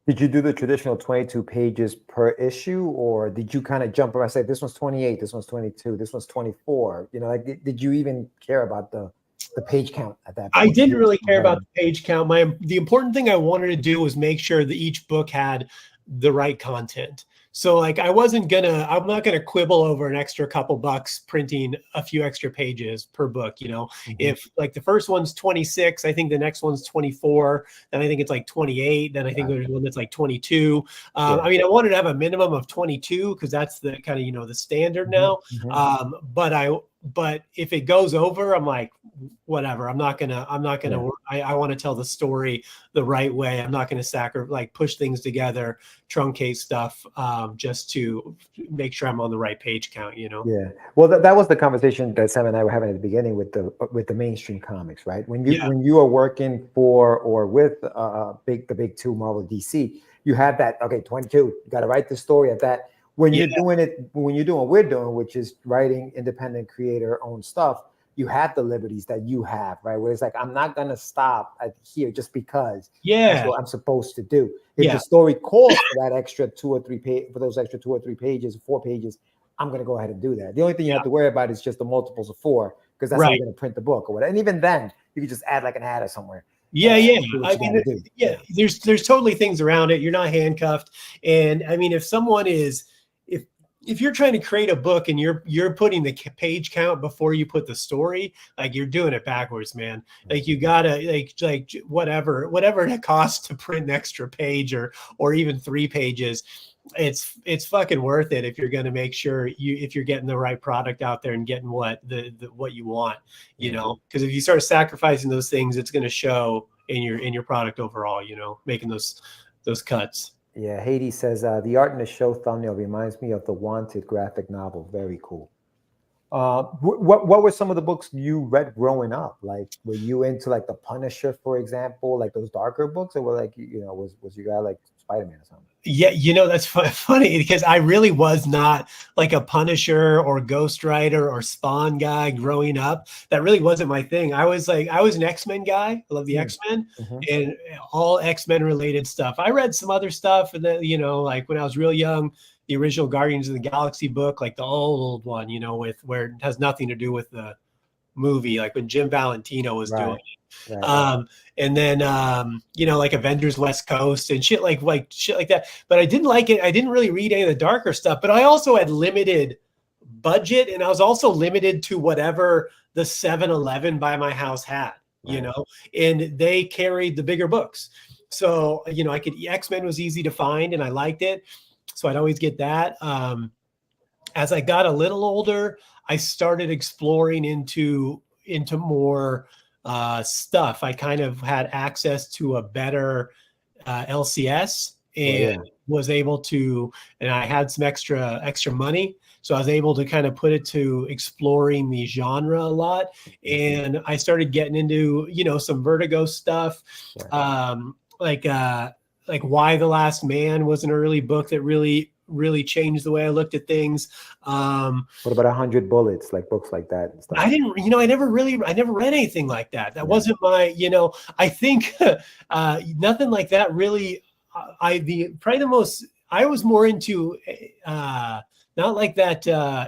Did you do the traditional 22 pages per issue, or did you kind of jump around? Say this one's 28, this one's 22, this one's 24. Like did you even care about the page count at that point?
I didn't really care about the page count. The important thing I wanted to do was make sure that each book had the right content. So like I'm not gonna quibble over an extra couple bucks printing a few extra pages per book. If like the first one's 26, I think the next one's 24, then I think it's like 28, then I think there's one that's like 22. I mean, I wanted to have a minimum of 22 because that's the kind of the standard now. But if it goes over, I'm like, whatever. I want to tell the story the right way. I'm not going to push things together, truncate stuff, just to make sure I'm on the right page count,
Yeah. Well, that was the conversation that Sam and I were having at the beginning with the mainstream comics, right? When you are working for or with the big two, Marvel, DC, you have that, okay, 22, you got to write the story at that. When you're doing what we're doing, which is writing independent creator owned stuff, you have the liberties that you have, right? Where it's like, I'm not going to stop at here just because that's what I'm supposed to do. If the story calls for that extra 2 or 3 pages, 4 pages, I'm going to go ahead and do that. The only thing you have to worry about is just the multiples of 4, because that's how you're going to print the book or whatever. And even then, you can just add like an ad or somewhere.
I mean, there's totally things around it. You're not handcuffed. And I mean, if someone is, if you're trying to create a book and you're putting the page count before you put the story, like you're doing it backwards, man. Like you gotta like whatever it costs to print an extra page or even 3 pages, it's fucking worth it if you're going to make sure if you're getting the right product out there and getting what you want, because if you start sacrificing those things, it's going to show in your product overall, making those cuts.
Yeah, Haiti says the art in the show thumbnail reminds me of the Wanted graphic novel. Very cool. What were some of the books you read growing up? Like, were you into like The Punisher, for example, like those darker books, or were like was your guy like Spider-Man or something?
Yeah, that's funny because I really was not like a Punisher or Ghost Rider or Spawn guy growing up. That really wasn't my thing. I was an X-Men guy. I love the X-Men and all X-Men related stuff. I read some other stuff, and then like when I was real young, the original Guardians of the Galaxy book, like the old one, where it has nothing to do with the movie, like when Jim Valentino was doing it. Right. And then like Avengers West Coast and shit like that. But I didn't like it. I didn't really read any of the darker stuff, but I also had limited budget, and I was also limited to whatever the 7-Eleven by my house had. you know, and they carried the bigger books. So, you know, X-Men was easy to find and I liked it. So I'd always get that. As I got a little older, I started exploring into more stuff. I kind of had access to a better LCS and was able to, and I had some extra money. So I was able to kind of put it to exploring the genre a lot. And I started getting into, you know, some Vertigo stuff. Like Why the Last Man was an early book that really changed the way I looked at things.
What about 100 Bullets, like books like that and stuff?
I didn't, you know, I never read anything like that. That wasn't my, you know, I think nothing like that really. I was more into not like that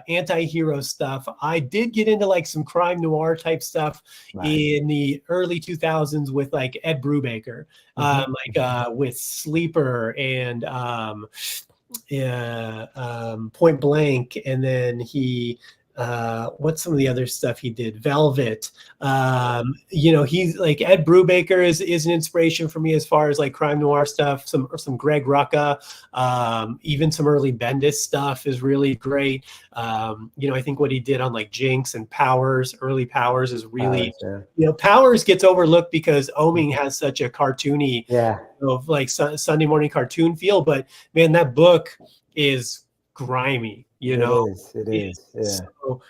anti-hero stuff. I did get into like some crime noir type stuff in the early 2000s with like Ed Brubaker, with Sleeper and Point Blank, and then he what's some of the other stuff he did? Velvet. You know, he's like Ed Brubaker is an inspiration for me as far as like crime noir stuff. Some Greg Rucka, even some early Bendis stuff is really great. You know, I think what he did on like Jinx and Powers, early Powers is really, you know, Powers gets overlooked because Oming has such a cartoony, of like Sunday morning cartoon feel. But man, that book is grimy. You know,
it is.
So,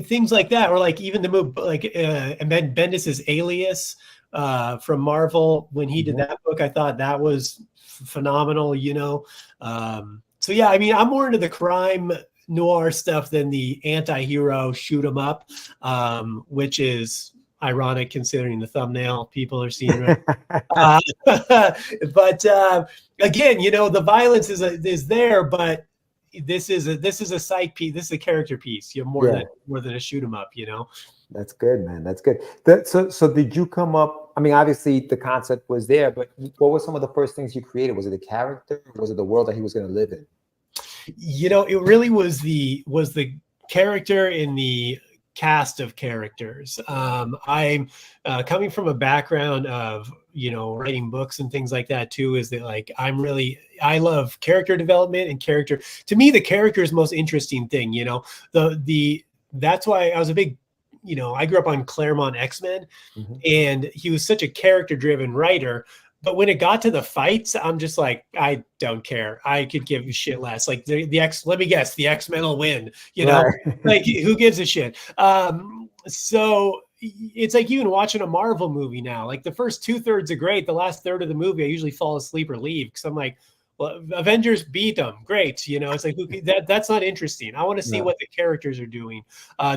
things like that, or like even the move, like and then Bendis's Alias from Marvel, when he did that book, I thought that was phenomenal. You know, so yeah, I mean, I'm more into the crime noir stuff than the anti-hero shoot 'em up, which is ironic considering the thumbnail people are seeing. Right? But again, you know, the violence is there, but this is a psych piece. This is a character piece. You're more than a shoot 'em up. You know.
That's good, man. That's good. So did you come up? I mean, obviously the concept was there, but what were some of the first things you created? Was it a character? Or was it the world that he was going to live in?
You know, it really was the character in the cast of characters. I'm coming from a background of, you know, writing books and things like that too, is that like I love character development, and character, to me, the character is the most interesting thing. You know, that's why I was a big, you know, I grew up on Claremont X-Men, and he was such a character driven writer. But when it got to the fights, I'm just like, I don't care. I could give a shit less. Like let me guess, the X-Men will win. You know, like who gives a shit? So it's like even watching a Marvel movie now. Like the first 2/3 are great. The last third of the movie, I usually fall asleep or leave because I'm like, well, Avengers beat them. Great. You know, it's like that's not interesting. I want to see what the characters are doing,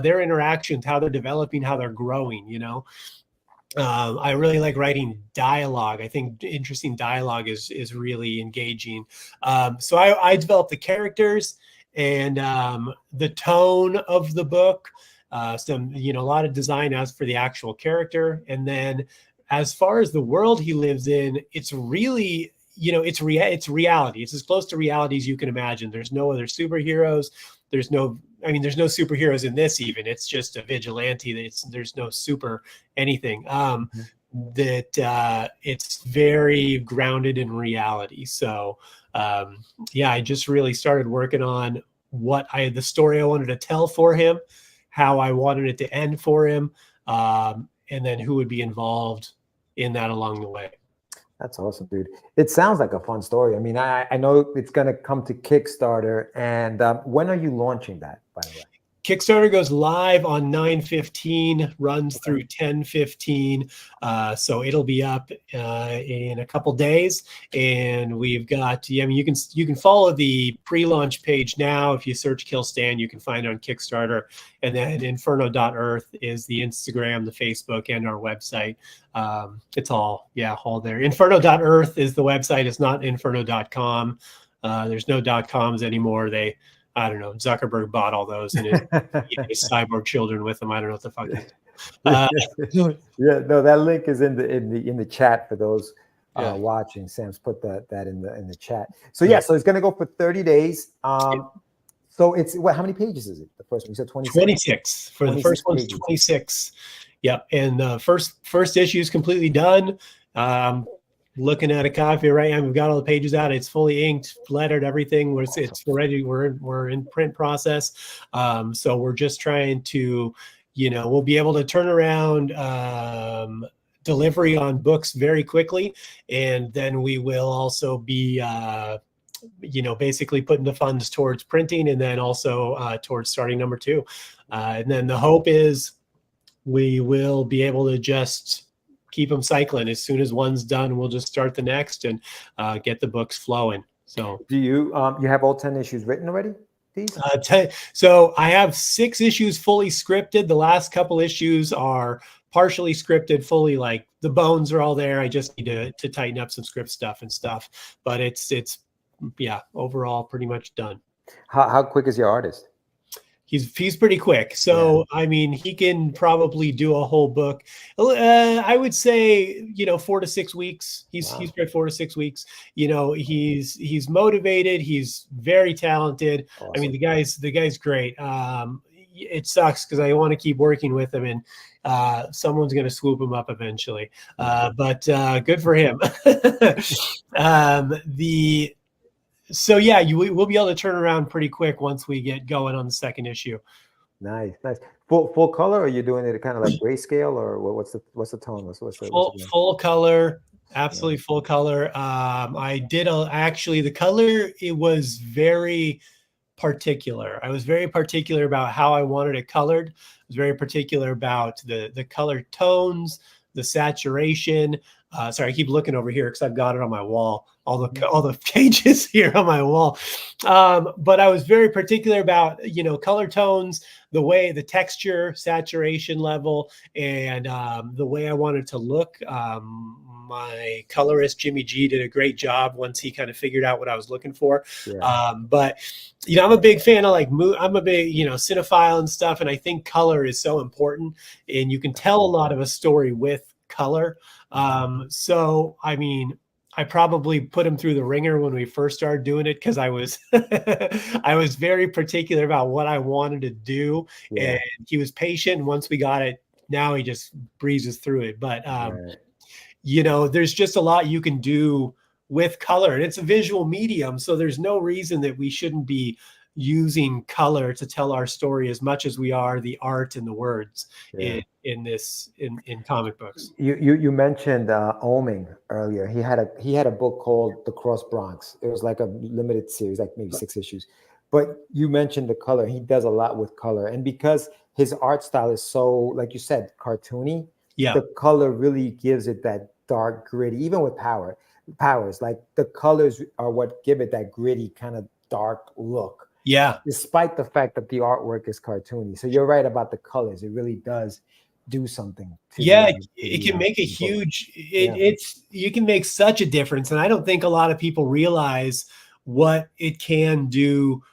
their interactions, how they're developing, how they're growing. You know. I really like writing dialogue. I think interesting dialogue is really engaging. So I developed the characters and the tone of the book. Some, you know, a lot of design as for the actual character. And then as far as the world he lives in, it's really, you know, it's reality. It's as close to reality as you can imagine. There's no other superheroes. There's no superheroes in this even. It's just a vigilante. There's no super anything. It's very grounded in reality. So I just really started working on the story I wanted to tell for him, how I wanted it to end for him, and then who would be involved in that along the way.
That's awesome, dude. It sounds like a fun story. I mean, I know it's going to come to Kickstarter. And when are you launching that, by the way?
Kickstarter goes live on 9/15, runs through 10/15. So it'll be up in a couple days. And we've got, I mean, you can follow the pre-launch page now. If you search Kill Stan, you can find it on Kickstarter. And then inferno.earth is the Instagram, the Facebook, and our website. It's all there. Inferno.earth is the website. It's not inferno.com. There's no .coms anymore. I don't know. Zuckerberg bought all those and his cyborg children with them. I don't know what the fuck.
That link is in the chat for those watching. Sam's put that in the chat. So so it's gonna go for 30 days. So it's how many pages is it? The first one you said 26.
26 for the first one's 26, Yep. And the first issue is completely done. Looking at a copy right now. We've got all the pages out. It's fully inked, lettered, everything. It's ready. We're in print process. So we're just trying to, we'll be able to turn around delivery on books very quickly. And then we will also be, basically putting the funds towards printing, and then also towards starting number 2. And then the hope is we will be able to just keep them cycling. As soon as one's done, we'll just start the next and get the books flowing. So
do you have all 10 issues written already? These?
So I have 6 issues fully scripted. The last couple issues are partially scripted, fully, like the bones are all there. I just need to tighten up some script stuff and stuff. But it's overall pretty much done.
How quick is your artist?
He's pretty quick. So, yeah. I mean, he can probably do a whole book. I would say, 4 to 6 weeks. He's read 4 to 6 weeks. He's motivated. He's very talented. Awesome. I mean, the guy's great. It sucks because I want to keep working with him, and someone's going to swoop him up eventually. But good for him. So yeah, we'll be able to turn around pretty quick once we get going on the second issue.
Nice. Full color, or are you doing it kind of like grayscale, or what's the tone? What's the
full color? Absolutely, yeah. Full color. I did actually the color. It was very particular. I was very particular about how I wanted it colored. I was very particular about the color tones, the saturation. Sorry, I keep looking over here because I've got it on my wall. All the pages here on my wall. But I was very particular about, color tones, the texture, saturation level, and the way I wanted to look. My colorist, Jimmy G, did a great job once he kind of figured out what I was looking for. Yeah. But, I'm a big fan of I'm a big, cinephile and stuff. And I think color is so important, and you can tell a lot of a story with color. So, I mean, I probably put him through the ringer when we first started doing it, because I was I was very particular about what I wanted to do. Yeah. And he was patient. Once we got it, now he just breezes through it. But there's just a lot you can do with color, and it's a visual medium, so there's no reason that we shouldn't be using color to tell our story as much as we are the art and the words in comic books.
You mentioned Oming earlier. He had a book called The Cross Bronx. It was like a limited series, like maybe 6 issues. But you mentioned the color. He does a lot with color, and because his art style is so, like you said, cartoony. Yeah, the color really gives it that dark, gritty. Even with powers, like the colors are what give it that gritty kind of dark look.
Yeah.
Despite the fact that the artwork is cartoony. So you're right about the colors. It really does do something.
It can make a huge, you can make such a difference. And I don't think a lot of people realize what it can do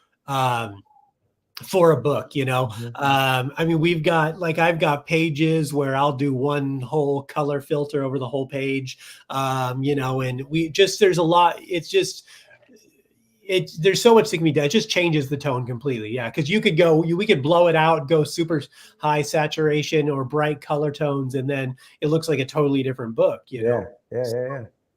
for a book, I mean, I've got pages where I'll do one whole color filter over the whole page, and there's a lot. It's just, there's so much that can be done. It just changes the tone completely. Yeah. Cause we could blow it out, go super high saturation or bright color tones, and then it looks like a totally different book,
Yeah.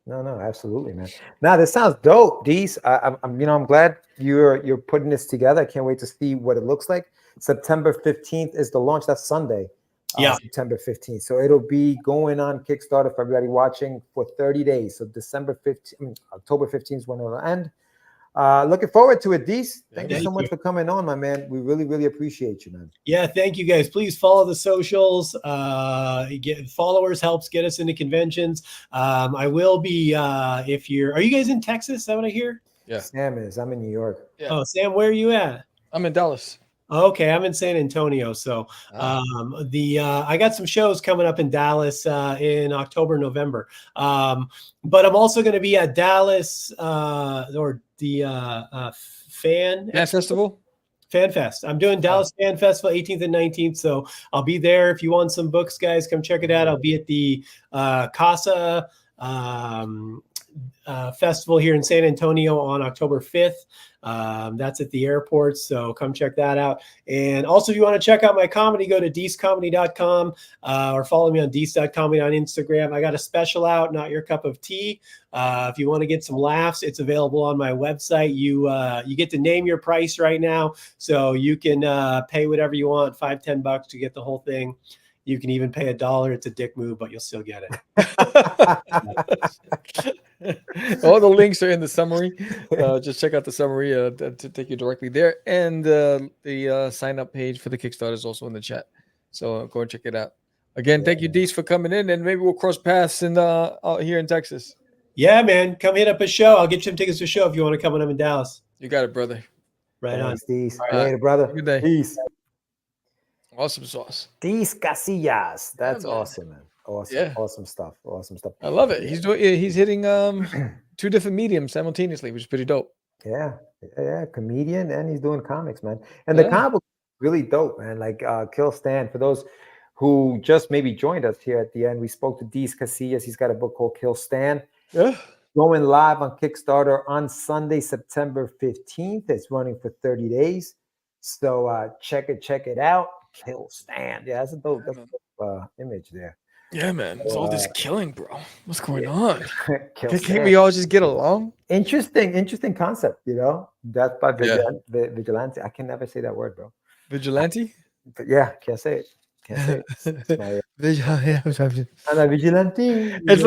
No, absolutely, man. Now this sounds dope, Dees. I'm glad you're putting this together. I can't wait to see what it looks like. September 15th is the launch. That's Sunday. September 15th. So it'll be going on Kickstarter for everybody watching for 30 days. So October 15th is when it'll end. Looking forward to it, Dees. Thank you so much for coming on, my man. We really, really appreciate you, man.
Yeah, thank you, guys. Please follow the socials. Get followers helps get us into conventions. I will be. Are you guys in Texas? Is that what I hear?
Yeah,
Sam is. I'm in New York.
Yeah.
Oh, Sam, where are you at?
I'm in Dallas.
Okay, I'm in San Antonio. So I got some shows coming up in Dallas in October, November. But I'm also going to be at Dallas or the Fan
Festival.
Fan Fest. I'm doing Dallas Fan Festival 18th and 19th. So I'll be there. If you want some books, guys, come check it out. I'll be at the Casa festival here in San Antonio on October 5th. That's at the airport, so come check that out. And also, if you want to check out my comedy, go to deececomedy.com or follow me on deece.comedy on Instagram. I got a special out, Not Your Cup of Tea. If you want to get some laughs, it's available on my website. You get to name your price right now, so you can pay whatever you want, $5-10 to get the whole thing. You can even pay $1. It's a dick move, but you'll still get it.
All the links are in the summary. Just check out the summary to take you directly there. And the sign up page for the Kickstarter is also in the chat. So go and check it out. Again, thank you, Deece, for coming in. And maybe we'll cross paths out here in Texas.
Yeah, man. Come hit up a show. I'll get you some tickets to a show if you want to come when I'm in Dallas.
You got it, brother.
Right on.
Deece.
All right.
Later, brother.
Good day.
Peace.
Awesome sauce.
Deece Casillas. That's
man.
awesome, man. Awesome.
Yeah.
Awesome stuff. Awesome stuff.
I love it. He's hitting 2 different mediums simultaneously, which is pretty dope.
Yeah. Comedian, and he's doing comics, man. And the comic book is really dope, man. Like Kill Stan. For those who just maybe joined us here at the end, we spoke to Deece Casillas. He's got a book called Kill Stan.
Yeah.
Going live on Kickstarter on Sunday, September 15th. It's running for 30 days. So check it out. Kill Stan. Yeah, that's a dope image there.
Yeah, man. It's all this killing, bro. What's going on?
Kill
Can't
Stan.
we all just get along?
Interesting concept, you know? That's by Vigilante. I can never say that word, bro.
Vigilante?
But yeah, can't say it. It's my, I'm a vigilante.
It's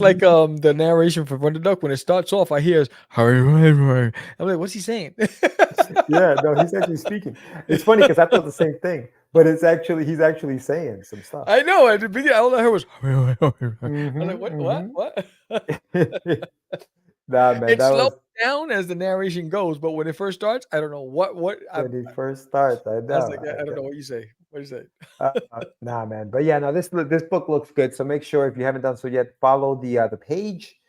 like the narration for Wonder Duck. When it starts off, I hear I'm like, what's he saying?
Yeah, no, he's actually speaking. It's funny because I thought the same thing, but he's actually saying some stuff.
I know. At the beginning, all I heard was I'm like, what?
Nah, man,
It slows down as the narration goes, but when it first starts, I don't know what.
When it first starts, I know.
I was like, I don't know what you say. What do you say?
Nah, man, but yeah, no, this book looks good. So make sure if you haven't done so yet, follow the page,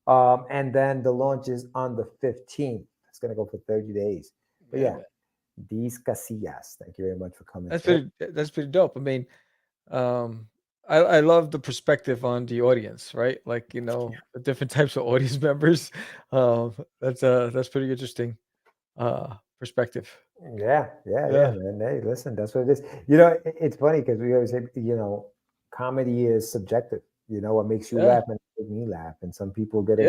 and then the launch is on the 15th. It's gonna go for 30 days. But yeah, Deece Casillas, thank you very much for coming.
That's pretty dope. I mean, I love the perspective on the audience, right? Like, the different types of audience members. That's pretty interesting perspective.
Yeah, man. Hey, listen, that's what it is. It's funny because we always say, comedy is subjective. What makes you laugh and make me laugh, and some people get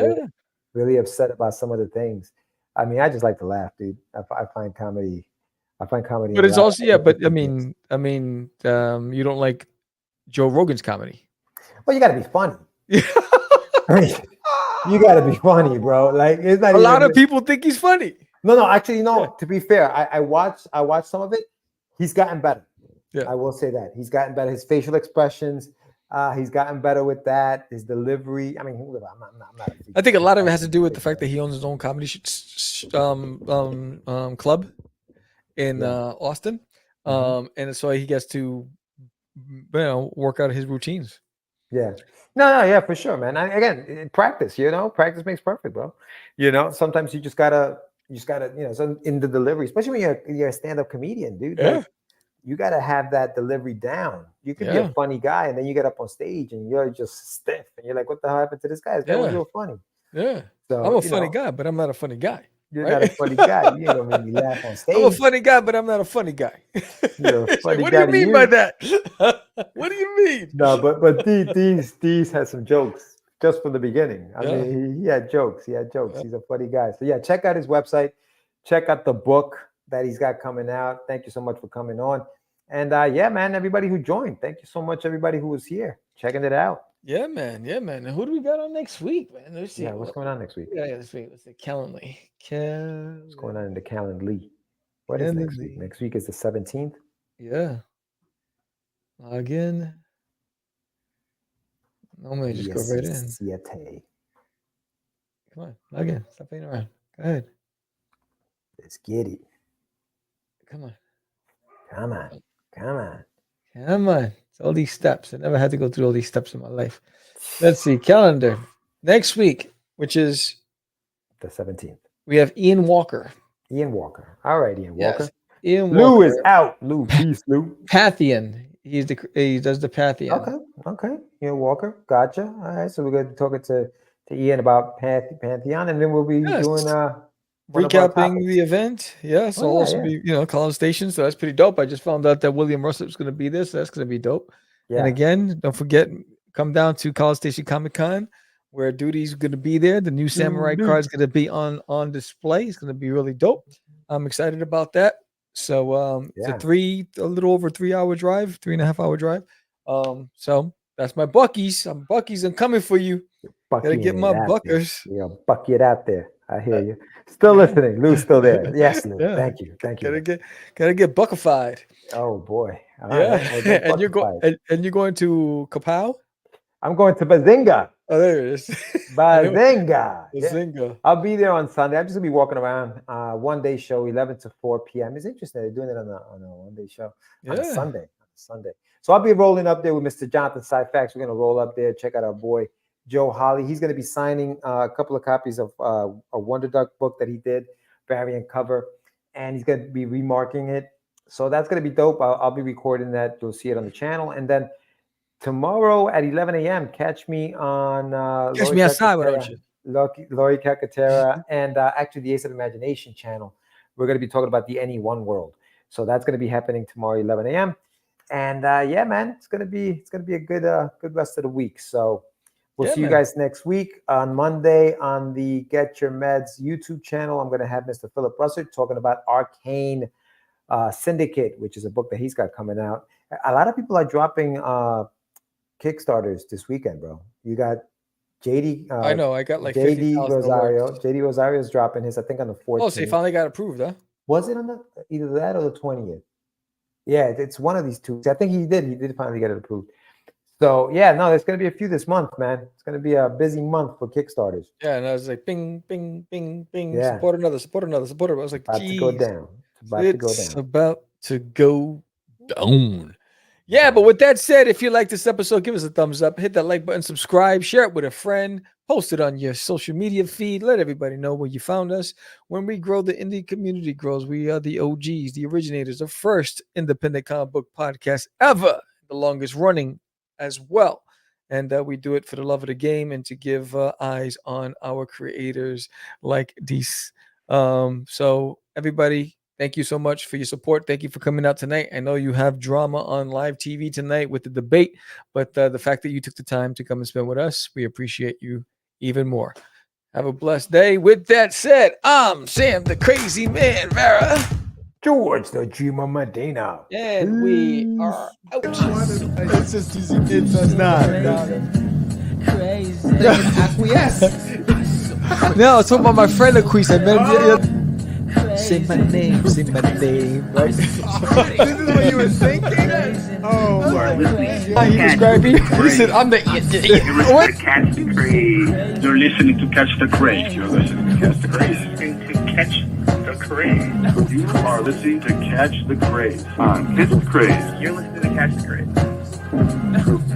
really upset about some of the things. I mean, I just like to laugh, dude. I find comedy.
But it's also but I mean, you don't like Joe Rogan's comedy.
Well, you got to be funny. I mean, you got to be funny, bro. Like, it's not.
A lot of people think he's funny.
No. Actually, no. Yeah. To be fair, I watched some of it. He's gotten better. Yeah, I will say that he's gotten better. His facial expressions. He's gotten better with that. His delivery. I mean, I'm not
I think a lot of it has to do with the fact that he owns his own comedy club in Austin, and so he gets to work out his routines.
Yeah. No, for sure, man. Again, practice. Practice makes perfect, bro. Sometimes you just gotta, so in the delivery, especially when you're a stand-up comedian, dude.
Yeah.
Like, you gotta have that delivery down. You could be a funny guy, and then you get up on stage and you're just stiff, and you're like, "What the hell happened to this guy? This guy was real funny."
Yeah. So I'm a funny guy, but I'm not a funny guy.
You're not a funny guy. You ain't gonna make me laugh on stage.
I'm a funny guy, but I'm not a funny guy.
You're a funny
what
guy
do you mean by that? What do you mean?
No, but Deece has some jokes just from the beginning. I mean, he had jokes. He's a funny guy. So yeah, check out his website. Check out the book that he's got coming out. Thank you so much for coming on. And man, everybody who joined, thank you so much, everybody who was here checking it out.
Yeah, man. And who do we got on next week, man? Let's see.
Yeah, what's going on next week?
Yeah, this week. Let's see. Calendly.
What's going on in the Calendly? What is next week? Next week is the 17th.
Yeah. Log in. Normally just go right in. Come on, log in. Stop playing around. Go ahead.
Let's get it.
Come on. It's all these steps. I never had to go through all these steps in my life. Let's see. Calendar. Next week, which is
the 17th.
We have Ian Walker.
All right, Ian Walker.
Ian
Lou
Walker.
is out. Lou, peace, Lou.
Pathian. He does the Pathian.
Okay. Ian Walker. Gotcha. All right. So we're going to be talking to to Ian about Pantheon, and then we'll be
Yes.
doing one of our
Recapping
topics.
the event. Yes,
Oh,
I'll
yeah,
also
yeah.
be, College Station. So that's pretty dope. I just found out that William Russell is going to be there. So that's going to be dope.
Yeah.
And again, don't forget, come down to College Station Comic Con where Duty's going to be there. The new Samurai card is going to be on display. It's going to be really dope. I'm excited about that. So it's a little over 3 hour drive, 3.5 hour drive. So that's my Buckies. I'm Buckies. I'm coming for you. Gotta get my buckers.
Buck it out there. I hear you. Still listening. Lou's still there. Yes, Lou.
Yeah.
Thank you.
Gotta get buckified.
Oh boy. All
Yeah.
right, we'll get
and you're
buckified.
you're going to Kapow?
I'm going to Bazinga.
Oh, there it is.
Bazinga. Yeah.
Bazinga.
I'll be there on Sunday. I'm just gonna be walking around. One day show, 11 to 4 p.m. It's interesting. They're doing it on a one day show on a Sunday. So I'll be rolling up there with Mr. Jonathan Syfax. We're gonna roll up there, check out our boy Joe Holly. He's gonna be signing a couple of copies of a Wonder Duck book that he did, variant cover, and he's gonna be remarking it. So that's gonna be dope. I'll be recording that. You'll see it on the channel, and then tomorrow at 11 a.m. catch me on
Catch me outside, why don't you?
Lori Kakatera and actually the Ace of Imagination channel. We're going to be talking about the NE1 world. So that's going to be happening tomorrow, 11 a.m. And yeah, man, it's going to be a good rest of the week. So we'll see you guys next week on Monday on the Get Your Meds YouTube channel. I'm going to have Mr. Philip Russert talking about Arcane Syndicate, which is a book that he's got coming out. A lot of people are dropping Kickstarters this weekend, bro. You got JD.
I know. I got like
JD
50,000
Rosario.
alerts.
JD Rosario is dropping his, I think, on the 14th.
Oh, so he finally got approved, huh?
Was it on either that or the 20th? Yeah, it's one of these two. I think he did. He did finally get it approved. So yeah, no, there's going to be a few this month, man. It's going to be a busy month for Kickstarters.
Yeah, and I was like, bing, bing, bing, bing.
Yeah.
Support another. I was like,
About to go down.
It's about to go down. Yeah, but with that said, if you like this episode, give us a thumbs up, hit that like button, subscribe, share it with a friend, post it on your social media feed, let everybody know where you found us. When we grow, the indie community grows. We are the OGs, the originators, the first independent comic book podcast ever, the longest running as well. And we do it for the love of the game and to give eyes on our creators like these. So everybody, thank you so much for your support. Thank you for coming out tonight. I know you have drama on live TV tonight with the debate, but the fact that you took the time to come and spend with us, we appreciate you even more. Have a blessed day. With that said, I'm Sam the Crazy Man Vera.
George the Dreamer Medina.
And we are out.
It's just easy. It's not. Crazy. Acquiesce.
No, I was talking about my friend Acquiesce. I meant say my name, right?
This is what you were thinking? Oh my God.
He described me. He said, I'm the what?
Catch the Craze. You're listening to Catch the Craze. You're listening to Catch the Craze. To Catch the Craze. You are listening to Catch the Craze on Catch the Craze. You're listening to Catch the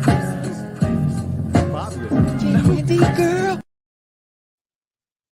Craze.